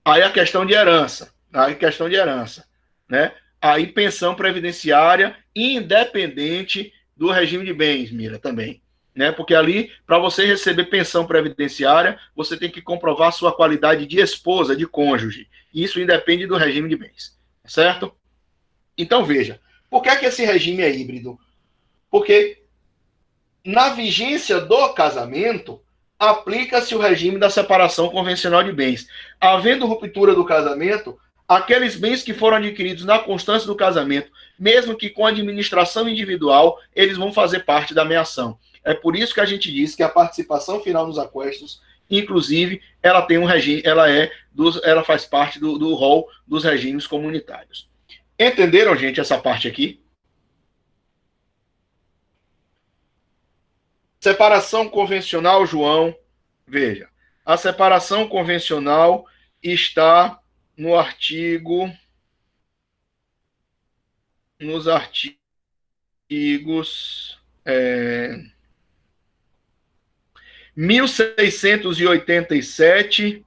Aí a questão de herança, né? Aí pensão previdenciária independente do regime de bens, Mira, também. Né? Porque ali, para você receber pensão previdenciária, você tem que comprovar sua qualidade de esposa, de cônjuge. Isso independe do regime de bens. Certo? Então, veja. Por que é que esse regime é híbrido? Porque na vigência do casamento, aplica-se o regime da separação convencional de bens. Havendo ruptura do casamento, aqueles bens que foram adquiridos na constância do casamento, mesmo que com administração individual, eles vão fazer parte da meação. É por isso que a gente diz que a participação final nos aquestos, inclusive, ela tem um regime, ela faz parte do rol dos regimes comunitários. Entenderam, gente, essa parte aqui? Separação convencional, João. Veja, a separação convencional está nos artigos 1687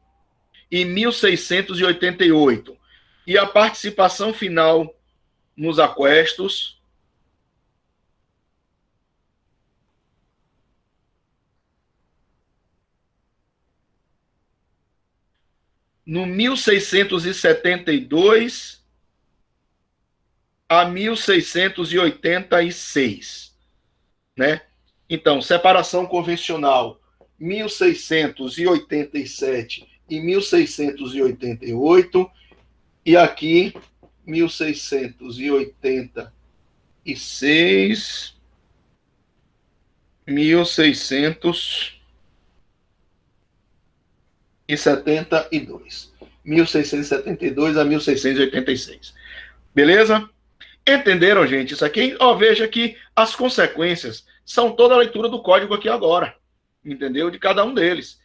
e 1688. E a participação final nos aquestos no 1672 a 1686, né? Então, separação convencional 1687 e 1688, e aqui 1686, 1672. 1672 a 1686. Beleza? Entenderam, gente? Isso aqui, ó, veja que as consequências são toda a leitura do código aqui agora. Entendeu? De cada um deles.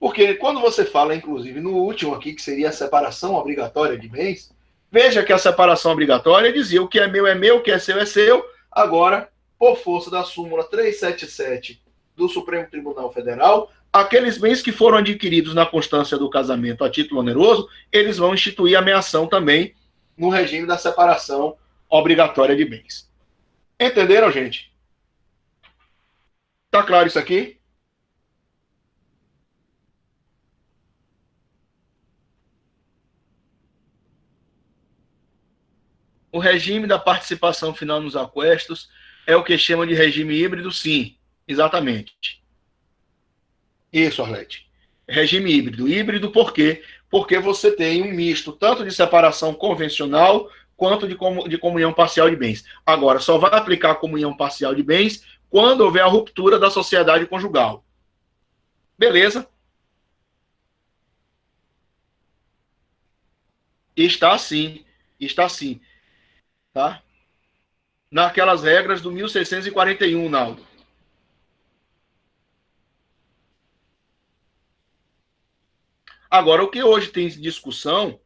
Porque quando você fala, inclusive, no último aqui, que seria a separação obrigatória de bens, veja que a separação obrigatória dizia o que é meu, o que é seu, é seu. Agora, por força da súmula 377 do Supremo Tribunal Federal, aqueles bens que foram adquiridos na constância do casamento a título oneroso, eles vão instituir a meação também no regime da separação obrigatória de bens. Entenderam, gente? Tá claro isso aqui? O regime da participação final nos aquestos é o que chama de regime híbrido, sim, exatamente. Isso, Arlete. Regime híbrido. Híbrido por quê? Porque você tem um misto tanto de separação convencional quanto de comunhão parcial de bens. Agora, só vai aplicar a comunhão parcial de bens quando houver a ruptura da sociedade conjugal. Beleza? Está assim. Tá? Naquelas regras do 1641, Naldo. Agora, o que hoje tem discussão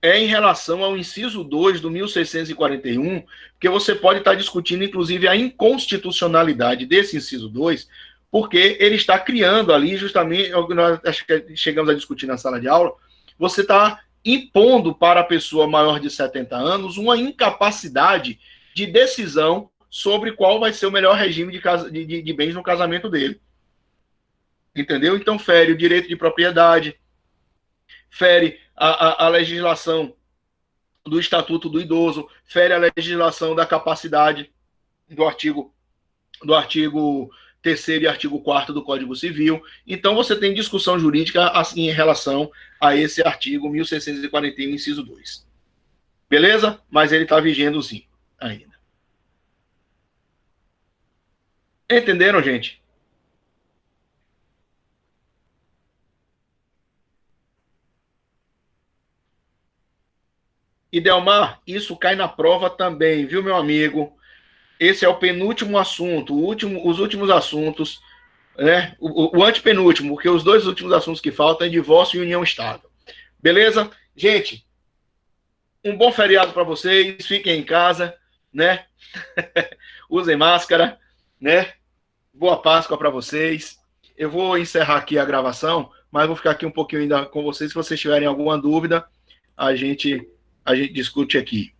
é em relação ao inciso 2 do 1641, porque você pode estar discutindo, inclusive, a inconstitucionalidade desse inciso 2, porque ele está criando ali, justamente, nós acho que chegamos a discutir na sala de aula, você está impondo para a pessoa maior de 70 anos uma incapacidade de decisão sobre qual vai ser o melhor regime de bens no casamento dele. Entendeu? Então, fere o direito de propriedade, fere a legislação do Estatuto do Idoso, fere a legislação da capacidade do artigo 3º e artigo 4º do Código Civil. Então, você tem discussão jurídica assim, em relação a esse artigo 1641, inciso 2. Beleza? Mas ele está vigendo sim, ainda. Entenderam, gente? E Delmar, isso cai na prova também, viu, meu amigo? Esse é o penúltimo assunto, os últimos assuntos, né? O antepenúltimo, porque os 2 últimos assuntos que faltam é divórcio e união estável. Beleza? Gente, um bom feriado para vocês, fiquem em casa, né? Usem máscara, né? Boa Páscoa para vocês. Eu vou encerrar aqui a gravação, mas vou ficar aqui um pouquinho ainda com vocês. Se vocês tiverem alguma dúvida, a gente discute aqui.